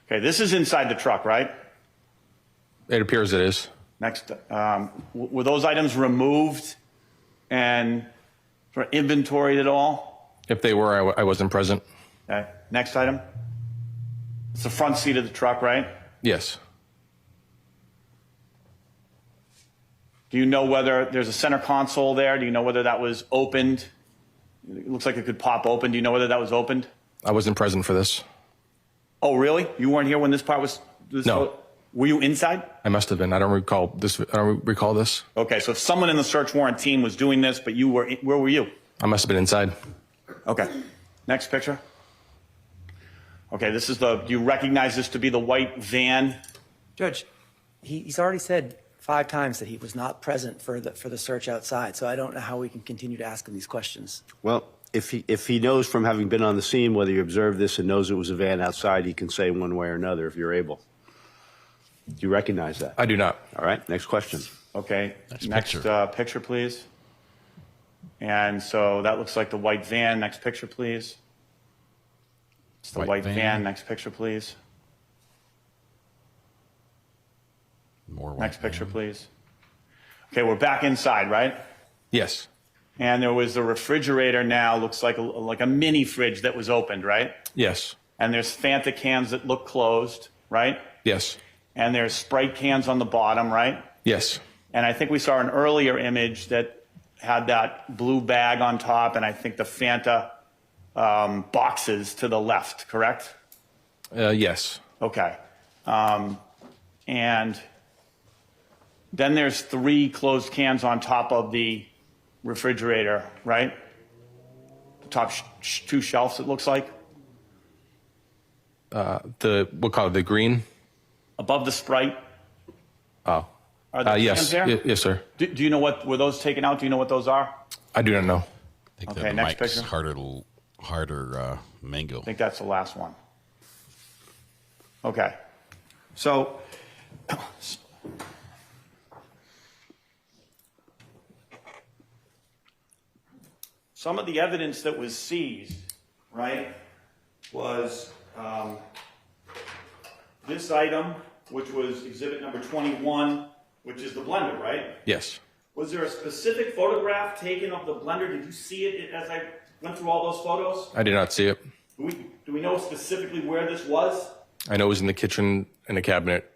Okay, this is inside the truck, right? It appears it is. Next, were those items removed and sort of inventoried at all? If they were, I wasn't present. Okay, next item. It's the front seat of the truck, right? Yes. Do you know whether there's a center console there? Do you know whether that was opened? It looks like it could pop open. Do you know whether that was opened? I wasn't present for this. Oh, really? You weren't here when this part was? No. Were you inside? I must have been. I don't recall this. Okay, so if someone in the search warrant team was doing this, but you were, where were you? I must have been inside. Okay. Next picture. Okay, this is do you recognize this to be the white van? Judge, he's already said 5 times that he was not present for the search outside, so I don't know how we can continue to ask him these questions. Well, if he knows from having been on the scene whether you observed this and knows it was a van outside, he can say one way or another if you're able. Do you recognize that? I do not. All right, next question. Okay, next picture, please. And so that looks like the white van. Next picture, please. It's the white van. Next picture, please. More white Next picture, van. please. Okay, we're back inside, right? Yes. And there was the refrigerator now, looks like a mini fridge that was opened, right? Yes. And there's Fanta cans that look closed, right? Yes. And there's Sprite cans on the bottom, right? Yes. And I think we saw an earlier image that had that blue bag on top, and I think the Fanta boxes to the left, correct? Yes. Okay. And then there's 3 closed cans on top of the refrigerator, right? The top 2 shelves, it looks like. We'll call it the green. Above the Sprite. Oh. Are there Yes. cans there? Yes, sir. Do you know were those taken out? Do you know what those are? I do not know. I think Okay, the next mic's picture. harder mango. I think that's the last one. Okay. So, some of the evidence that was seized, right, was this item, which was exhibit number 21, which is the blender, right? Yes. Was there a specific photograph taken of the blender? Did you see it as I went through all those photos? I did not see it. Do we know specifically where this was? I know it was in the kitchen in the cabinet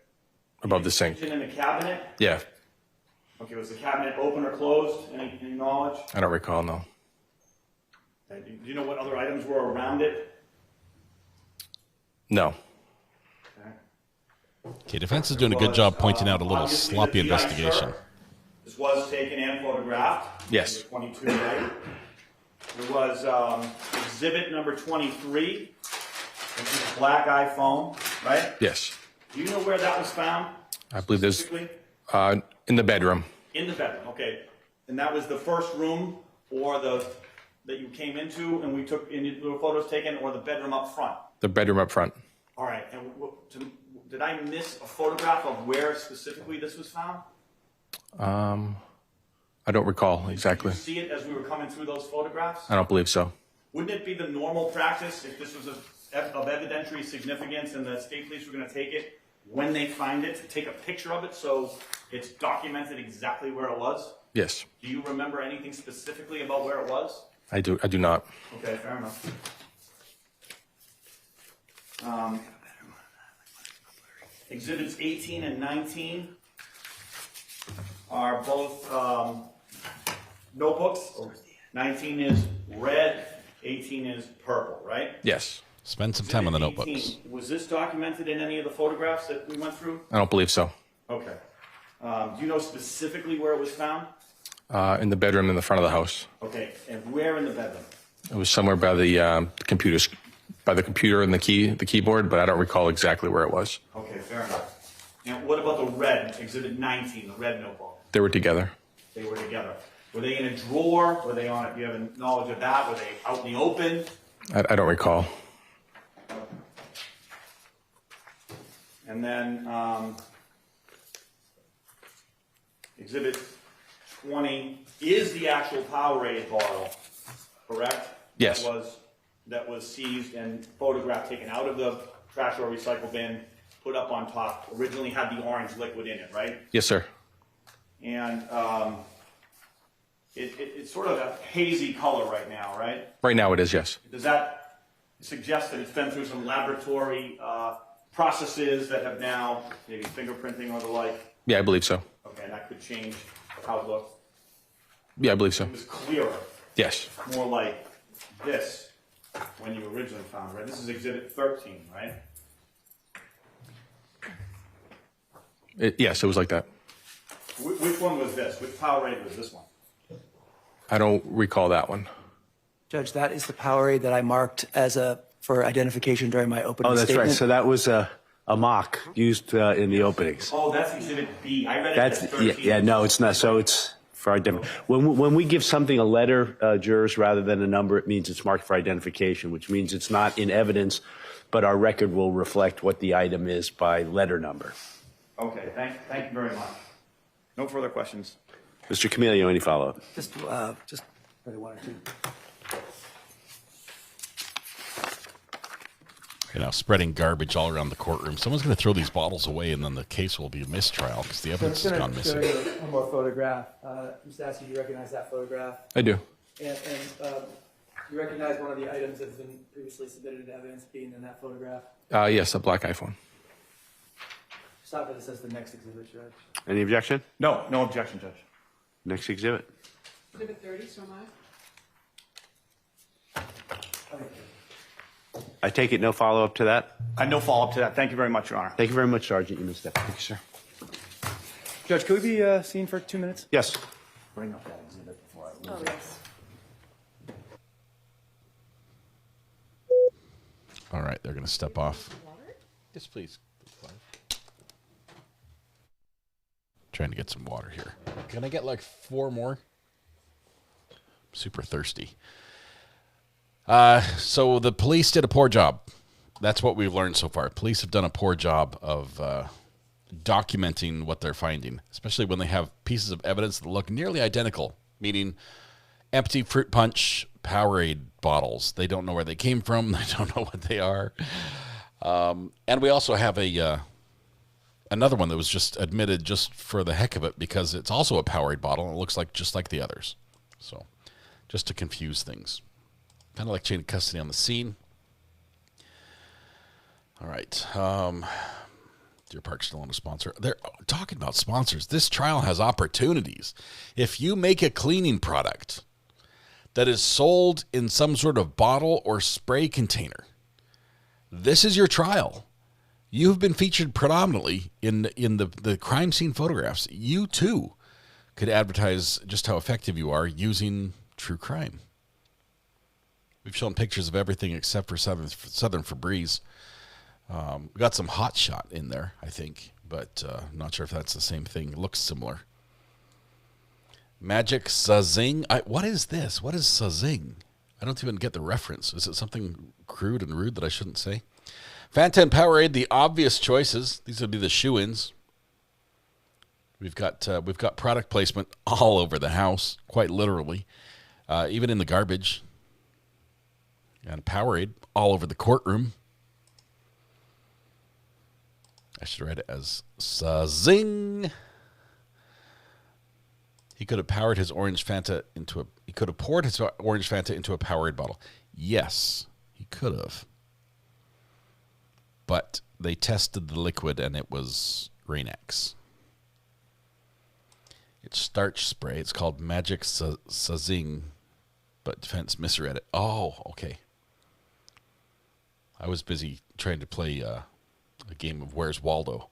above the sink. Kitchen in the cabinet? Yeah. Okay, was the cabinet open or closed? Any knowledge? I don't recall, no. Okay, do you know what other items were around it? No. Okay, defense is doing a good job pointing out a little Obviously, sloppy the GI investigation. shirt. This was taken and photographed. Yes. 22, right? There was exhibit number 23, which is a black iPhone, right? Yes. Do you know where that was found? I believe there's Specifically? in the bedroom. In the bedroom, okay. And that was the first room or that you came into and we took little photos taken, or the bedroom up front? The bedroom up front. All right, and did I miss a photograph of where specifically this was found? I don't recall exactly. Did you see it as we were coming through those photographs? I don't believe so. Wouldn't it be the normal practice, if this was of evidentiary significance and the state police were going to take it, when they find it, to take a picture of it so it's documented exactly where it was? Yes. Do you remember anything specifically about where it was? I do not. Okay, fair enough. Exhibits 18 and 19 are both notebooks. 19 is red, 18 is purple, right? Yes. Spend some time on the Exhibit notebooks. 18, was this documented in any of the photographs that we went through? I don't believe so. Okay. Do you know specifically where it was found? In the bedroom in the front of the house. Okay, and where in the bedroom? It was somewhere by the computer and the keyboard, but I don't recall exactly where it was. Okay, fair enough. And what about the red, exhibit 19, the red notebook? They were together. They were together. Were they in a drawer? Were they on it? Do you have knowledge of that? Were they out in the open? I don't recall. And then exhibit 20 is the actual Powerade bottle, correct? Yes. That was seized and photographed, taken out of the trash or recycle bin, put up on top. Originally had the orange liquid in it, right? Yes, sir. And it's sort of a hazy color right now, right? Right now it is, yes. Does that suggest that it's been through some laboratory processes that have now, maybe fingerprinting or the like? Yeah, I believe so. Okay, and that could change how it looks. Yeah, I believe so. It was clearer, Yes. more like this when you originally found it, right? This is exhibit 13, right? Yes, it was like that. Which one was this? Which Powerade was this one? I don't recall that one. Judge, that is the Powerade that I marked for identification during my opening Oh, that's statement. right. So that was a mock used in the openings. Oh, that's exhibit B. I read it as 13. Yeah, no, it's not. So it's for identity. When we give something a letter, jurors, rather than a number, it means it's marked for identification, which means it's not in evidence, but our record will reflect what the item is by letter number. Okay, thank you very much. No further questions. Mr. Camilio, any follow-up? Just really wanted to. spreading garbage all around the courtroom. Someone's going to throw these bottles away, and then the case will be a mistrial because the evidence has gone missing. One more photograph. Mr. Askew, do you recognize that photograph? I do. And you recognize one of the items that's been previously submitted to evidence being in that photograph? Yes, a black iPhone. Stop it. It says the next exhibit, Judge. Any objection? No objection, Judge. Next exhibit. Exhibit 30, so am I. I take it no follow-up to that? No follow-up to that. Thank you very much, Your Honor. Thank you very much, Sergeant. You may step. Thank you, sir. Judge, could we be seen for 2 minutes? Yes. Bring up that exhibit before I Oh, lose it. yes. All right, they're going to step off. Yes, please. Trying to get some water here. Can I get like 4 more? I'm super thirsty. So the police did a poor job. That's what we've learned so far. Police have done a poor job of documenting what they're finding, especially when they have pieces of evidence that look nearly identical, meaning empty fruit punch Powerade bottles. They don't know where they came from. They don't know what they are. And we also have another one that was just admitted just for the heck of it because it's also a Powerade bottle and it looks like just like the others. So just to confuse things. Kind of like chain of custody on the scene. All right. Deer Park's still on a sponsor. They're talking about sponsors. This trial has opportunities. If you make a cleaning product that is sold in some sort of bottle or spray container, this is your trial. You've been featured predominantly in the crime scene photographs. You, too, could advertise just how effective you are using true crime. We've shown pictures of everything except for Southern Febreze. We got some Hot Shot in there, I think, but I'm not sure if that's the same thing. It looks similar. Magic Sazing. What is this? What is Sazing? I don't even get the reference. Is it something crude and rude that I shouldn't say? Fanta and Powerade, the obvious choices. These would be the shoe-ins. We've got product placement all over the house, quite literally, even in the garbage. And Powerade all over the courtroom. I should write it as Sazing. He could have poured his orange Fanta into a Powerade bottle. Yes, he could have. But they tested the liquid and it was Rain-X. It's starch spray. It's called Magic Sazing, but defense misread it. Oh, okay. I was busy trying to play a game of Where's Waldo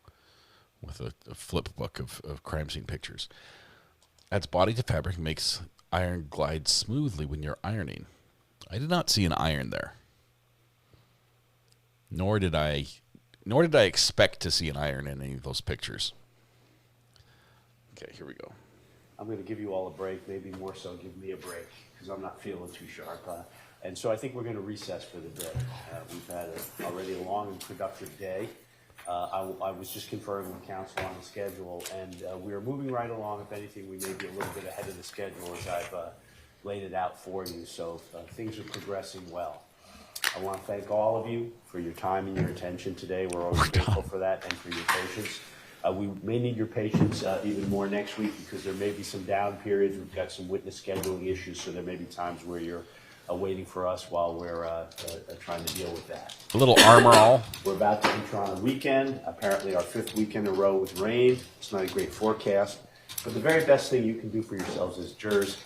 with a flip book of crime scene pictures. Adds body to fabric, makes iron glide smoothly when you're ironing. I did not see an iron there. Nor did I expect to see an iron in any of those pictures. Okay, here we go. I'm going to give you all a break, maybe more so give me a break, because I'm not feeling too sharp. And so I think we're going to recess for the day. We've had already a long and productive day. I was just conferring with counsel on the schedule, and we are moving right along. If anything, we may be a little bit ahead of the schedule as I've laid it out for you. So things are progressing well. I want to thank all of you for your time and your attention today. We're always grateful for that and for your patience. We may need your patience even more next week because there may be some down periods. We've got some witness scheduling issues, so there may be times where you're waiting for us while we're trying to deal with that. A little armor all. We're about to enter on a weekend, apparently our 5th week in a row with rain. It's not a great forecast, but the very best thing you can do for yourselves as jurors,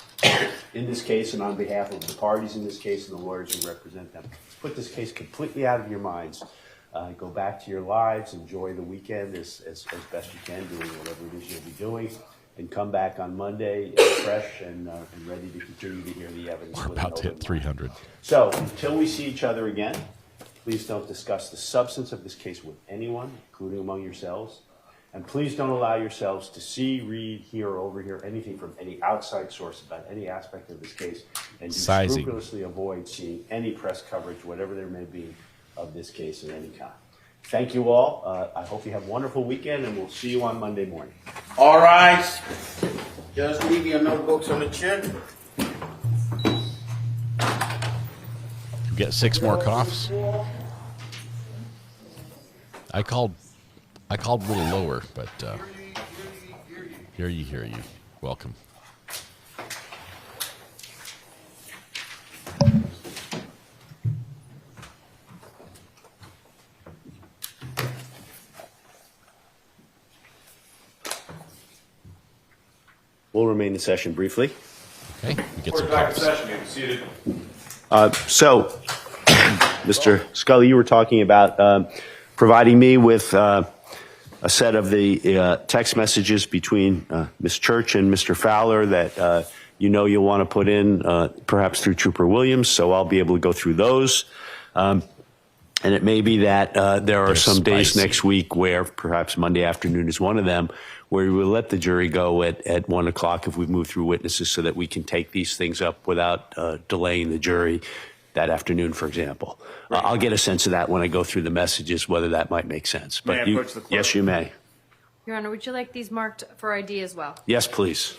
in this case and on behalf of the parties in this case and the lawyers who represent them, put this case completely out of your minds. Go back to your lives, enjoy the weekend as best you can, doing whatever it is you'll be doing, and come back on Monday fresh and ready to continue to hear the evidence. We're about to hit 300. So until we see each other again, please don't discuss the substance of this case with anyone, including among yourselves. And please don't allow yourselves to see, read, hear, or overhear anything from any outside source about any aspect of this case. And do scrupulously avoid seeing any press coverage, whatever there may be, of this case of any kind. Thank you all. I hope you have a wonderful weekend, and we'll see you on Monday morning. All right. Just leave your notebooks on the chair. You get 6 more coughs. I called a little lower, but hear you. Welcome. We'll remain in session briefly. Okay, we get some We're back in calls. session. You can see it. So, Mr. Scully, you were talking about providing me with a set of the text messages between Ms. Church and Mr. Fowler that you'll want to put in, perhaps through Trooper Williams, so I'll be able to go through those. And it may be that there are some days next week where perhaps Monday afternoon is one of them, where we will let the jury go at 1 o'clock if we've moved through witnesses so that we can take these things up without delaying the jury that afternoon, for example. I'll get a sense of that when I go through the messages, whether that might make sense. May I But approach the clerk? yes, you may. Your Honor, would you like these marked for ID as well? Yes, please.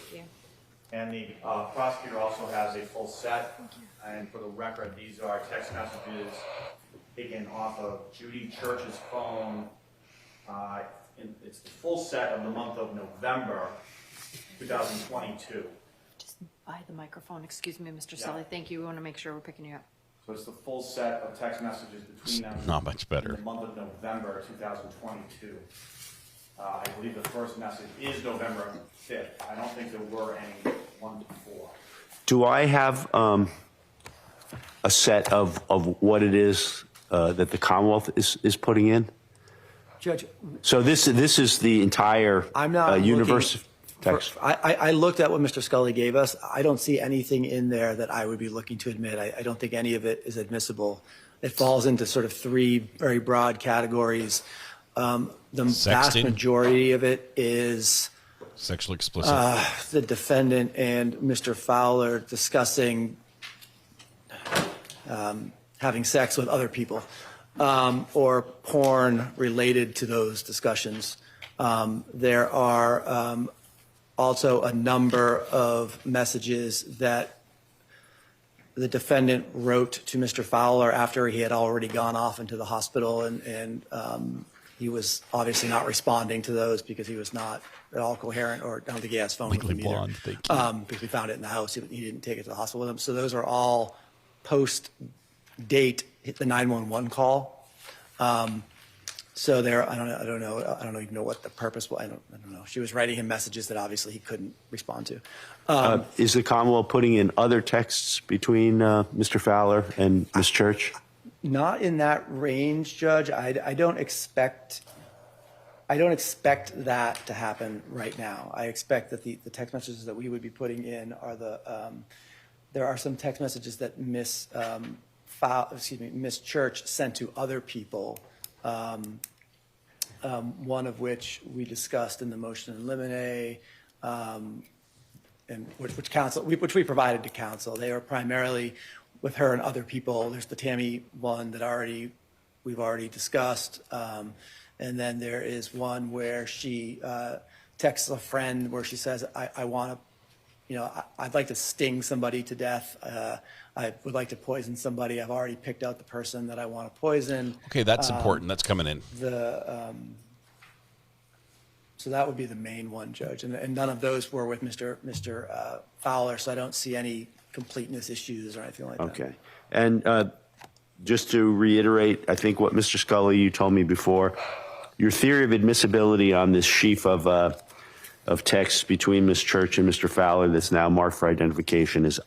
And the prosecutor also has a full set. And for the record, these are text messages taken off of Judy Church's phone. It's the full set of the month of November 2022. Just by the microphone. Excuse me, Mr. Sully. Thank you. We want to make sure we're picking you up. So it's the full set of text messages between them. Not much better. In the month of November 2022. I believe the first message is November 5th. I don't think there were any 1 to 4. Do I have a set of what it is that the Commonwealth is putting in? Judge, So this is the entire I'm not universe of text. I looked at what Mr. Scully gave us. I don't see anything in there that I would be looking to admit. I don't think any of it is admissible. It falls into sort of 3 very broad categories. The vast majority of it is sexually explicit. The defendant and Mr. Fowler discussing having sex with other people or porn related to those discussions. There are also a number of messages that the defendant wrote to Mr. Fowler after he had already gone off into the hospital, and he was obviously not responding to those because he was not at all coherent, or I don't think he has phone with him either. Because we found it in the house. He didn't take it to the hospital with him. So those are all post-date, the 911 call. So there, I don't even know what the purpose was. I don't know. She was writing him messages that obviously he couldn't respond to. Is the Commonwealth putting in other texts between Mr. Fowler and Ms. Church? Not in that range, Judge. I don't expect that to happen right now. I expect that the text messages that we would be putting in are there are some text messages that Ms. Church sent to other people. One of which we discussed in the motion in limine, and which we provided to counsel. They were primarily with her and other people. There's the Tammy one that we've already discussed, and then there is one where she texts a friend where she says, "I want to, I'd like to sting somebody to death. I would like to poison somebody. I've already picked out the person that I want to poison." Okay, that's important. That's coming in. So that would be the main one, Judge. And none of those were with Mr. Fowler, so I don't see any completeness issues or anything like that. Okay. And just to reiterate, I think what Mr. Scully, you told me before, your theory of admissibility on this sheaf of texts between Ms. Church and Mr. Fowler that's now marked for identification as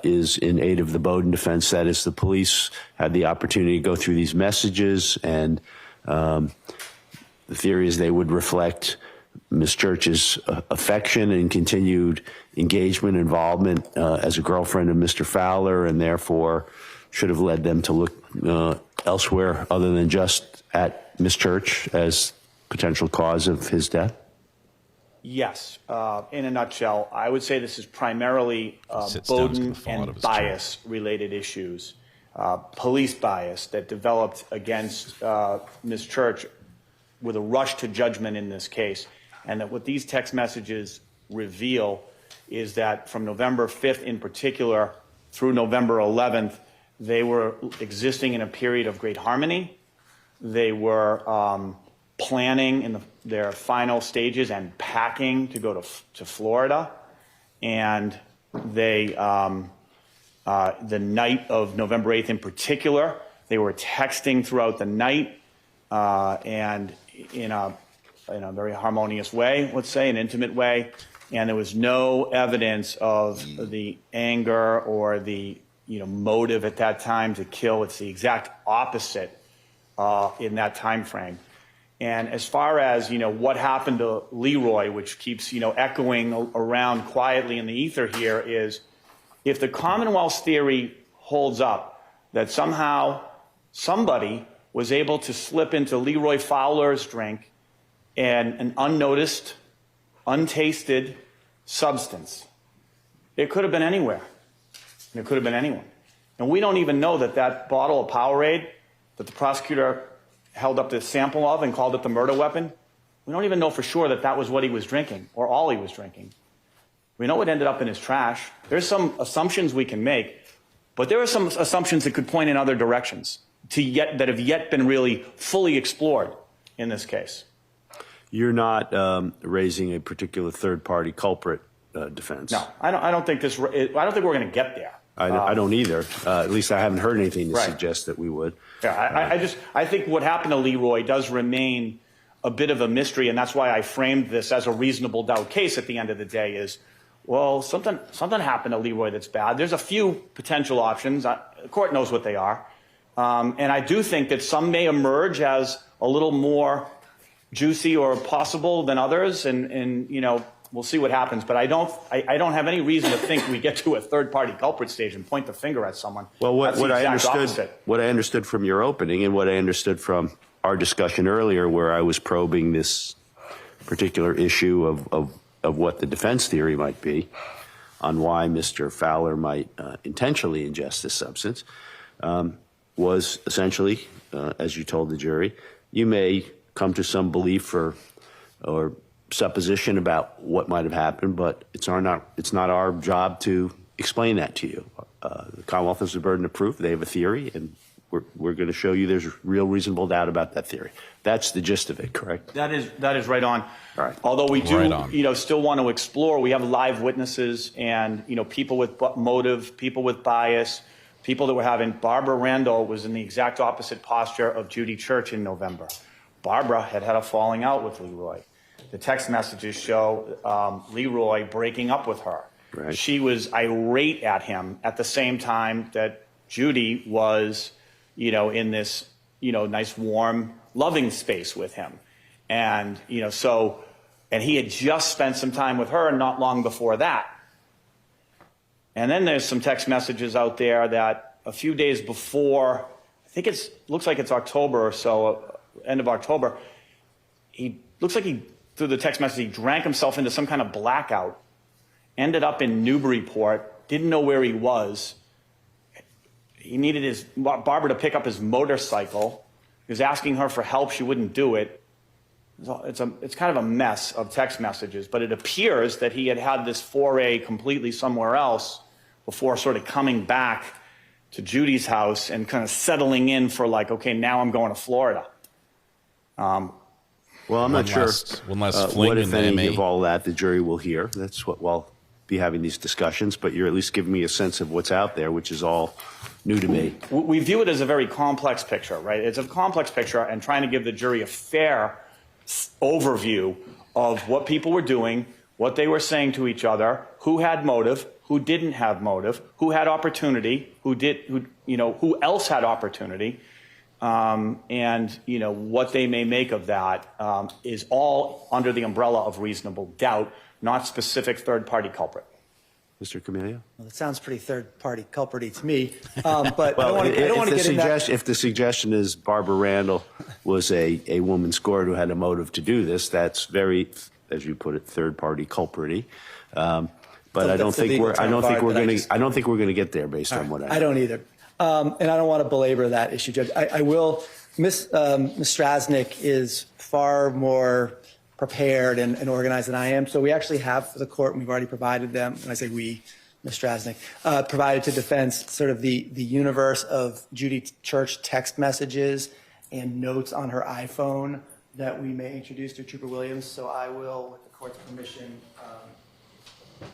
is in aid of the Bowden defense. That is, the police had the opportunity to go through these messages, and the theory is they would reflect Ms. Church's affection and continued engagement, involvement as a girlfriend of Mr. Fowler, and therefore should have led them to look elsewhere other than just at Ms. Church as potential cause of his death? Yes. In a nutshell, I would say this is primarily Bowden and bias-related issues, police bias that developed against Ms. Church with a rush to judgment in this case, and that what these text messages reveal is that from November 5th in particular through November 11th, they were existing in a period of great harmony, They were planning in their final stages and packing to go to Florida. And they, the night of November 8th in particular, they were texting throughout the night and in a very harmonious way, let's say, an intimate way. And there was no evidence of the anger or the motive at that time to kill. It's the exact opposite in that time frame. And as far as what happened to Leroy, which keeps echoing around quietly in the ether here, is if the Commonwealth's theory holds up that somehow somebody was able to slip into Leroy Fowler's drink an unnoticed, untasted substance, it could have been anywhere. It could have been anyone. And we don't even know that bottle of Powerade that the prosecutor held up the sample of and called it the murder weapon, we don't even know for sure that was what he was drinking or all he was drinking. We know it ended up in his trash. There's some assumptions we can make, but there are some assumptions that could point in other directions that have yet been really fully explored in this case. You're not raising a particular third-party culprit defense. No, I don't think we're going to get there. I don't either. At least I haven't heard anything to suggest that we would. Yeah, I think what happened to Leroy does remain a bit of a mystery, and that's why I framed this as a reasonable doubt case at the end of the day is, well, something happened to Leroy that's bad. There's a few potential options. The court knows what they are. And I do think that some may emerge as a little more juicy or possible than others, and we'll see what happens. But I don't have any reason to think we get to a third-party culprit stage and point the finger at someone. Well, what I understood from your opening and what I understood from our discussion earlier, where I was probing this particular issue of what the defense theory might be on why Mr. Fowler might intentionally ingest this substance, was essentially, as you told the jury, you may come to some belief or supposition about what might have happened, but it's not our job to explain that to you. The Commonwealth has a burden of proof. They have a theory, and we're going to show you there's real reasonable doubt about that theory. That's the gist of it, correct? That is right on. All right. Although we do, still want to explore. We have live witnesses and people with motive, people with bias, people that were having. Barbara Randall was in the exact opposite posture of Judy Church in November. Barbara had a falling out with Leroy. The text messages show Leroy breaking up with her. Right. She was irate at him at the same time that Judy was, in this, nice, warm, loving space with him. And, and he had just spent some time with her not long before that. And then there's some text messages out there that a few days before, I think looks like it's October or so, end of October, through the text message, he drank himself into some kind of blackout, ended up in Newburyport, didn't know where he was. He needed Barbara to pick up his motorcycle. He was asking her for help. She wouldn't do it. It's kind of a mess of text messages, but it appears that he had this foray completely somewhere else before sort of coming back to Judy's house and kind of settling in for okay, now I'm going to Florida. Well, I'm not sure one last fling what, if in the any, MA. of all that the jury will hear. That's what we'll be having these discussions, but you're at least giving me a sense of what's out there, which is all new to me. We view it as a very complex picture, right? It's a complex picture, and trying to give the jury a fair overview of what people were doing, what they were saying to each other, who had motive, who didn't have motive, who had opportunity, who else had opportunity. And what they may make of that is all under the umbrella of reasonable doubt, not specific third-party culprit. Mr. Camellia? Well, it sounds pretty third-party culprit to me, but I don't want to get in that. If the suggestion is Barbara Randall was a woman scored who had a motive to do this, that's very, as you put it, third-party culprit-y. But I don't think we're going to get there based on what I don't either. And I don't want to belabor that issue, Judge. I will. Ms. Strasnick is far more prepared and organized than I am. So we actually have for the court, and we've already provided them, and I say we, Ms. Strasnick, provided to defense sort of the universe of Judy Church text messages and notes on her iPhone that we may introduce to Trooper Williams. So I will, with the court's permission,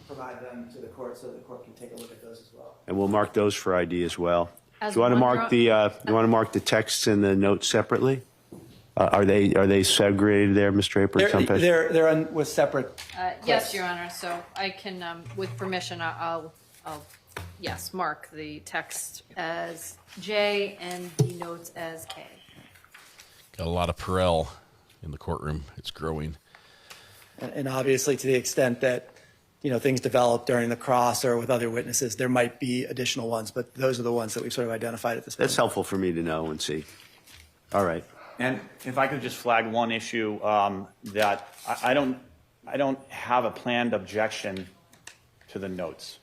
provide them to the court so the court can take a look at those as well. And we'll mark those for ID as well. As Do you want to one mark draw- you want to mark the texts and the notes separately? Are they segregated there, Mr. Draper? They're with separate. Yes, Your Honor. So I can, with permission, I'll yes, mark the text as J and the notes as K. Got a lot of Perel in the courtroom. It's growing. And obviously, to the extent that things develop during the cross or with other witnesses, there might be additional ones, but those are the ones that we've sort of identified at this point. That's helpful for me to know and see. All right. And if I could just flag one issue, that I don't have a planned objection to the notes.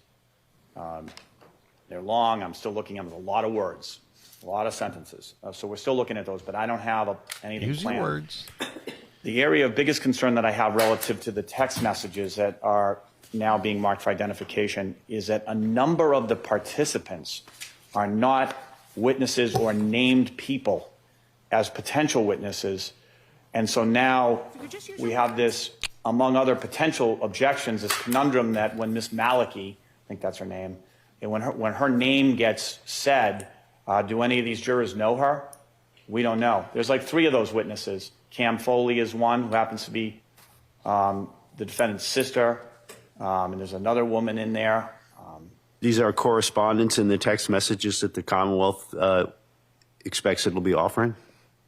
They're long. I'm still looking at them. A lot of words, a lot of sentences. So we're still looking at those, but I don't have anything Use planned. your words. The area of biggest concern that I have relative to the text messages that are now being marked for identification is that a number of the participants are not witnesses or named people as potential witnesses. And so now we have this, among other potential objections, this conundrum that when Miss Maliki, I think that's her name, and when her name gets said, do any of these jurors know her? We don't know. There's like 3 of those witnesses. Cam Foley is one, who happens to be the defendant's sister, and there's another woman in there. These are correspondence in the text messages that the Commonwealth expects it'll be offering?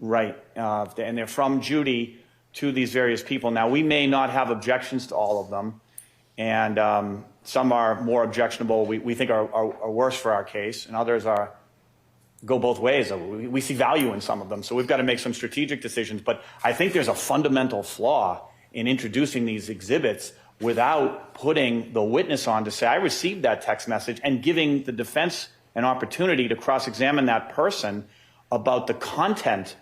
Right, and they're from Judy to these various people. Now, we may not have objections to all of them, and some are more objectionable, we think are worse for our case, and others go both ways. We see value in some of them, so we've got to make some strategic decisions. But I think there's a fundamental flaw in introducing these exhibits without putting the witness on to say, I received that text message, and giving the defense an opportunity to cross-examine that person about the content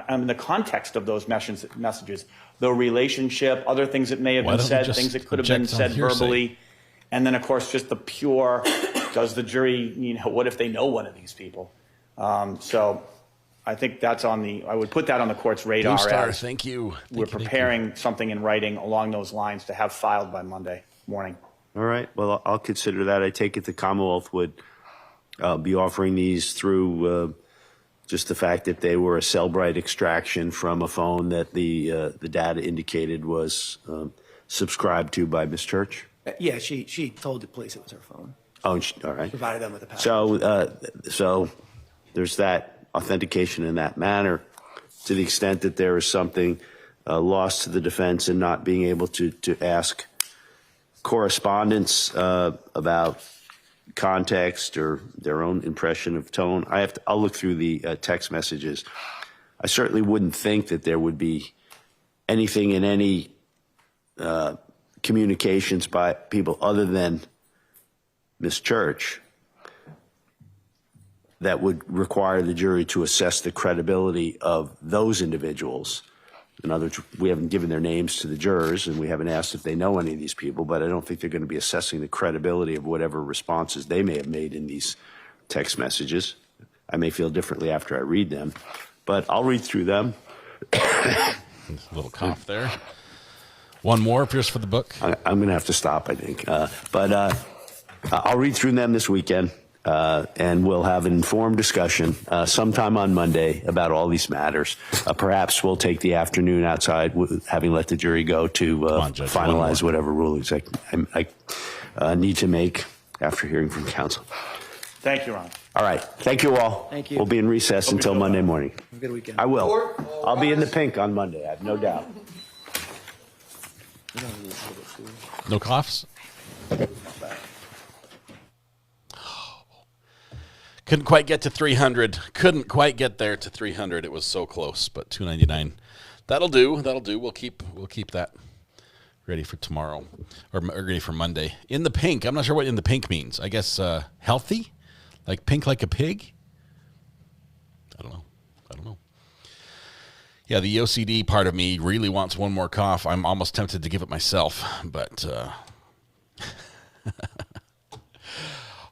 and the context of those messages, the relationship, other things that may have been said, things that could have been said verbally. And then, of course, just the pure, does the jury, what if they know one of these people? So I think that's I would put that on the court's radar. Blue Star, thank you. We're preparing something in writing along those lines to have filed by Monday morning. All right. Well, I'll consider that. I take it the Commonwealth would be offering these through just the fact that they were a Cellbrite extraction from a phone that the data indicated was subscribed to by Ms. Church? Yeah, she told the police it was her phone. Oh, all right. Provided them with a password. So there's that authentication in that manner. To the extent that there is something lost to the defense and not being able to ask correspondence about context or their own impression of tone, I'll look through the text messages. I certainly wouldn't think that there would be anything in any communications by people other than Ms. Church that would require the jury to assess the credibility of those individuals. In other words, we haven't given their names to the jurors, and we haven't asked if they know any of these people, but I don't think they're going to be assessing the credibility of whatever responses they may have made in these text messages. I may feel differently after I read them, but I'll read through them. A little cough there. One more, Pierce, for the book. I'm going to have to stop, I think. But I'll read through them this weekend, and we'll have an informed discussion sometime on Monday about all these matters. Perhaps we'll take the afternoon outside, having let the jury go to finalize whatever rulings I need to make after hearing from counsel. Thank you, Ron. All right. Thank you all. Thank you. We'll be in recess until Monday morning. Have a good weekend. I will. I'll be in the pink on Monday, I have no doubt. No coughs? Couldn't quite get to 300. Couldn't quite get there to 300. It was so close, but 299. That'll do. That'll do. We'll keep that ready for tomorrow, or ready for Monday. In the pink. I'm not sure what in the pink means. I guess healthy, like pink like a pig. I don't know. Yeah, the OCD part of me really wants one more cough. I'm almost tempted to give it myself, but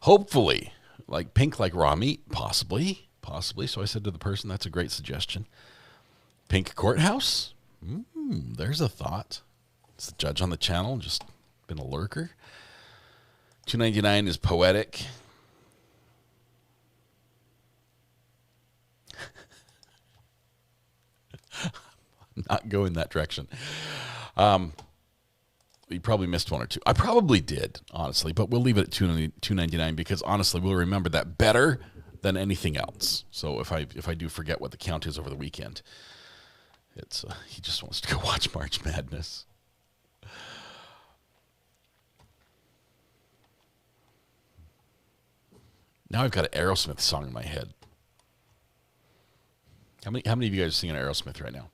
hopefully, like pink like raw meat, possibly. Possibly. So I said to the person, that's a great suggestion. Pink courthouse? There's a thought. It's the judge on the channel, just been a lurker. $2.99 is poetic. I'm not going that direction. You probably missed one or two. I probably did, honestly, but we'll leave it at $2.99 because honestly, we'll remember that better than anything else. So if I do forget what the count is over the weekend, it's he just wants to go watch March Madness. Now I've got an Aerosmith song in my head. How many of you guys are singing Aerosmith right now?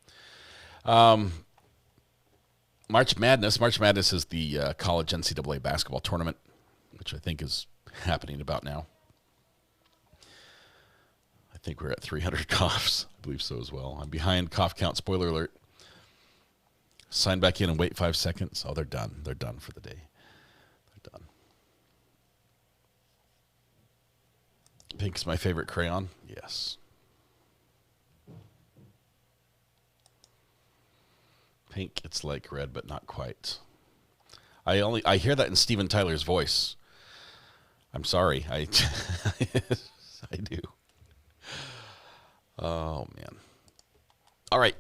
March Madness. March Madness is the college NCAA basketball tournament, which I think is happening about now. I think we're at 300 coughs. I believe so as well. I'm behind cough count. Spoiler alert. Sign back in and wait 5 seconds. Oh, they're done. They're done for the day. They're done. Pink's my favorite crayon. Yes. Pink, it's like red, but not quite. I hear that in Steven Tyler's voice. I'm sorry. I do. Oh, man. All right.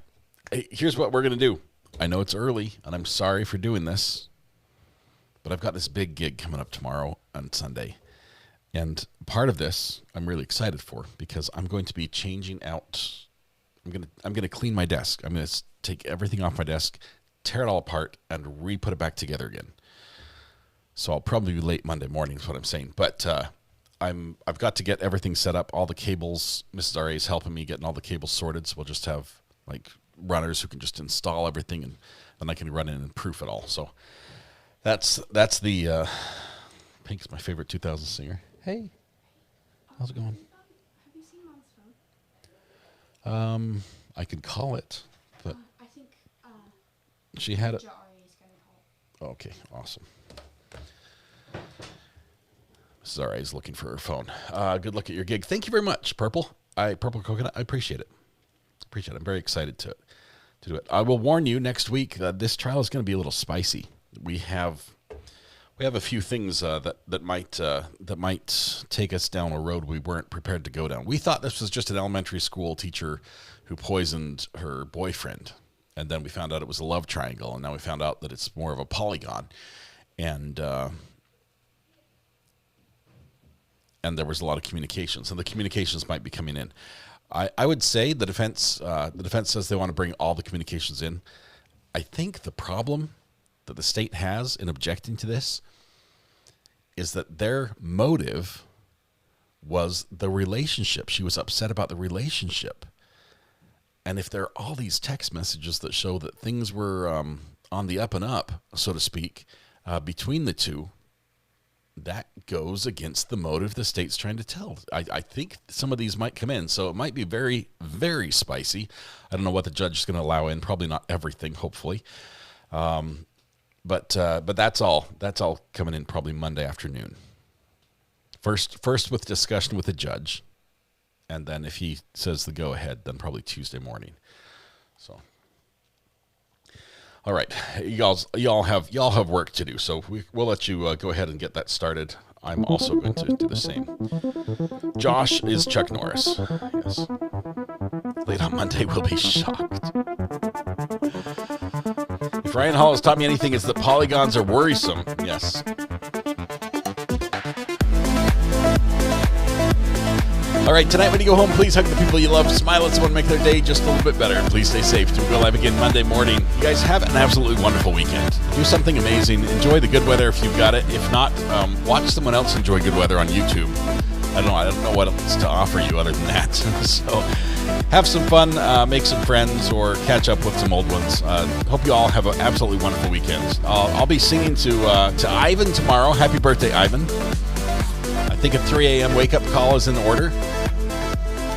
Hey, here's what we're going to do. I know it's early, and I'm sorry for doing this, but I've got this big gig coming up tomorrow on Sunday. And part of this I'm really excited for because I'm going to be changing out. I'm going to clean my desk. I'm going to take everything off my desk, tear it all apart, and re-put it back together again. So I'll probably be late Monday morning is what I'm saying. But I've got to get everything set up, all the cables. Mrs. R.A. is helping me getting all the cables sorted, so we'll just have like runners who can just install everything, and then I can run in and proof it all. So that's the Pink's my favorite 2000 singer. Hey, how's it going? Have you seen Mom's phone? I can call it, but I think she had it. Is going to call. Okay, awesome. Mrs. R.A. is looking for her phone. Good luck at your gig. Thank you very much, Purple Coconut. I appreciate it. I'm very excited to do it. I will warn you next week. This trial is going to be a little spicy. We have a few things that might take us down a road we weren't prepared to go down. We thought this was just an elementary school teacher who poisoned her boyfriend, and then we found out it was a love triangle, and now we found out that it's more of a polygon, and there was a lot of communications, and the communications might be coming in. I would say the defense says they want to bring all the communications in. I think the problem that the state has in objecting to this is that their motive was the relationship. She was upset about the relationship. And if there are all these text messages that show that things were on the up and up, so to speak, between the two, that goes against the motive the state's trying to tell. I think some of these might come in, so it might be very, very spicy. I don't know what the judge is going to allow in. Probably not everything, hopefully. But that's all. That's all coming in probably Monday afternoon. First with discussion with the judge, and then if he says the go ahead, then probably Tuesday morning. So, all right, y'all have work to do. So we'll let you go ahead and get that started. I'm also going to do the same. Josh is Chuck Norris. Yes. Late on Monday, we'll be shocked. If Ryan Hall has taught me anything, it's that polygons are worrisome. Yes. All right, tonight when you go home, please hug the people you love. Smile at someone, make their day just a little bit better. Please stay safe. We'll go live again Monday morning. You guys have an absolutely wonderful weekend. Do something amazing. Enjoy the good weather if you've got it. If not, watch someone else enjoy good weather on YouTube. I don't know what else to offer you other than that. So have some fun, make some friends, or catch up with some old ones. Hope you all have an absolutely wonderful weekend. I'll be singing to Ayden tomorrow. Happy birthday, Ayden. I think a 3 a.m. wake-up call is in order.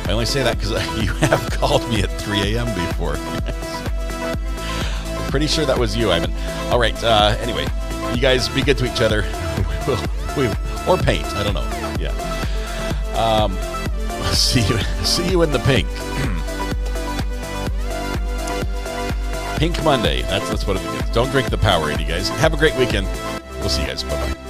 I only say that because you have called me at 3 a.m. before. I'm pretty sure that was you, Ayden. All right, anyway, you guys be good to each other. Or paint, I don't know. Yeah. See you in the pink. Pink Monday. That's what it is. Don't drink the Powerade, you guys. Have a great weekend. We'll see you guys. Bye-bye.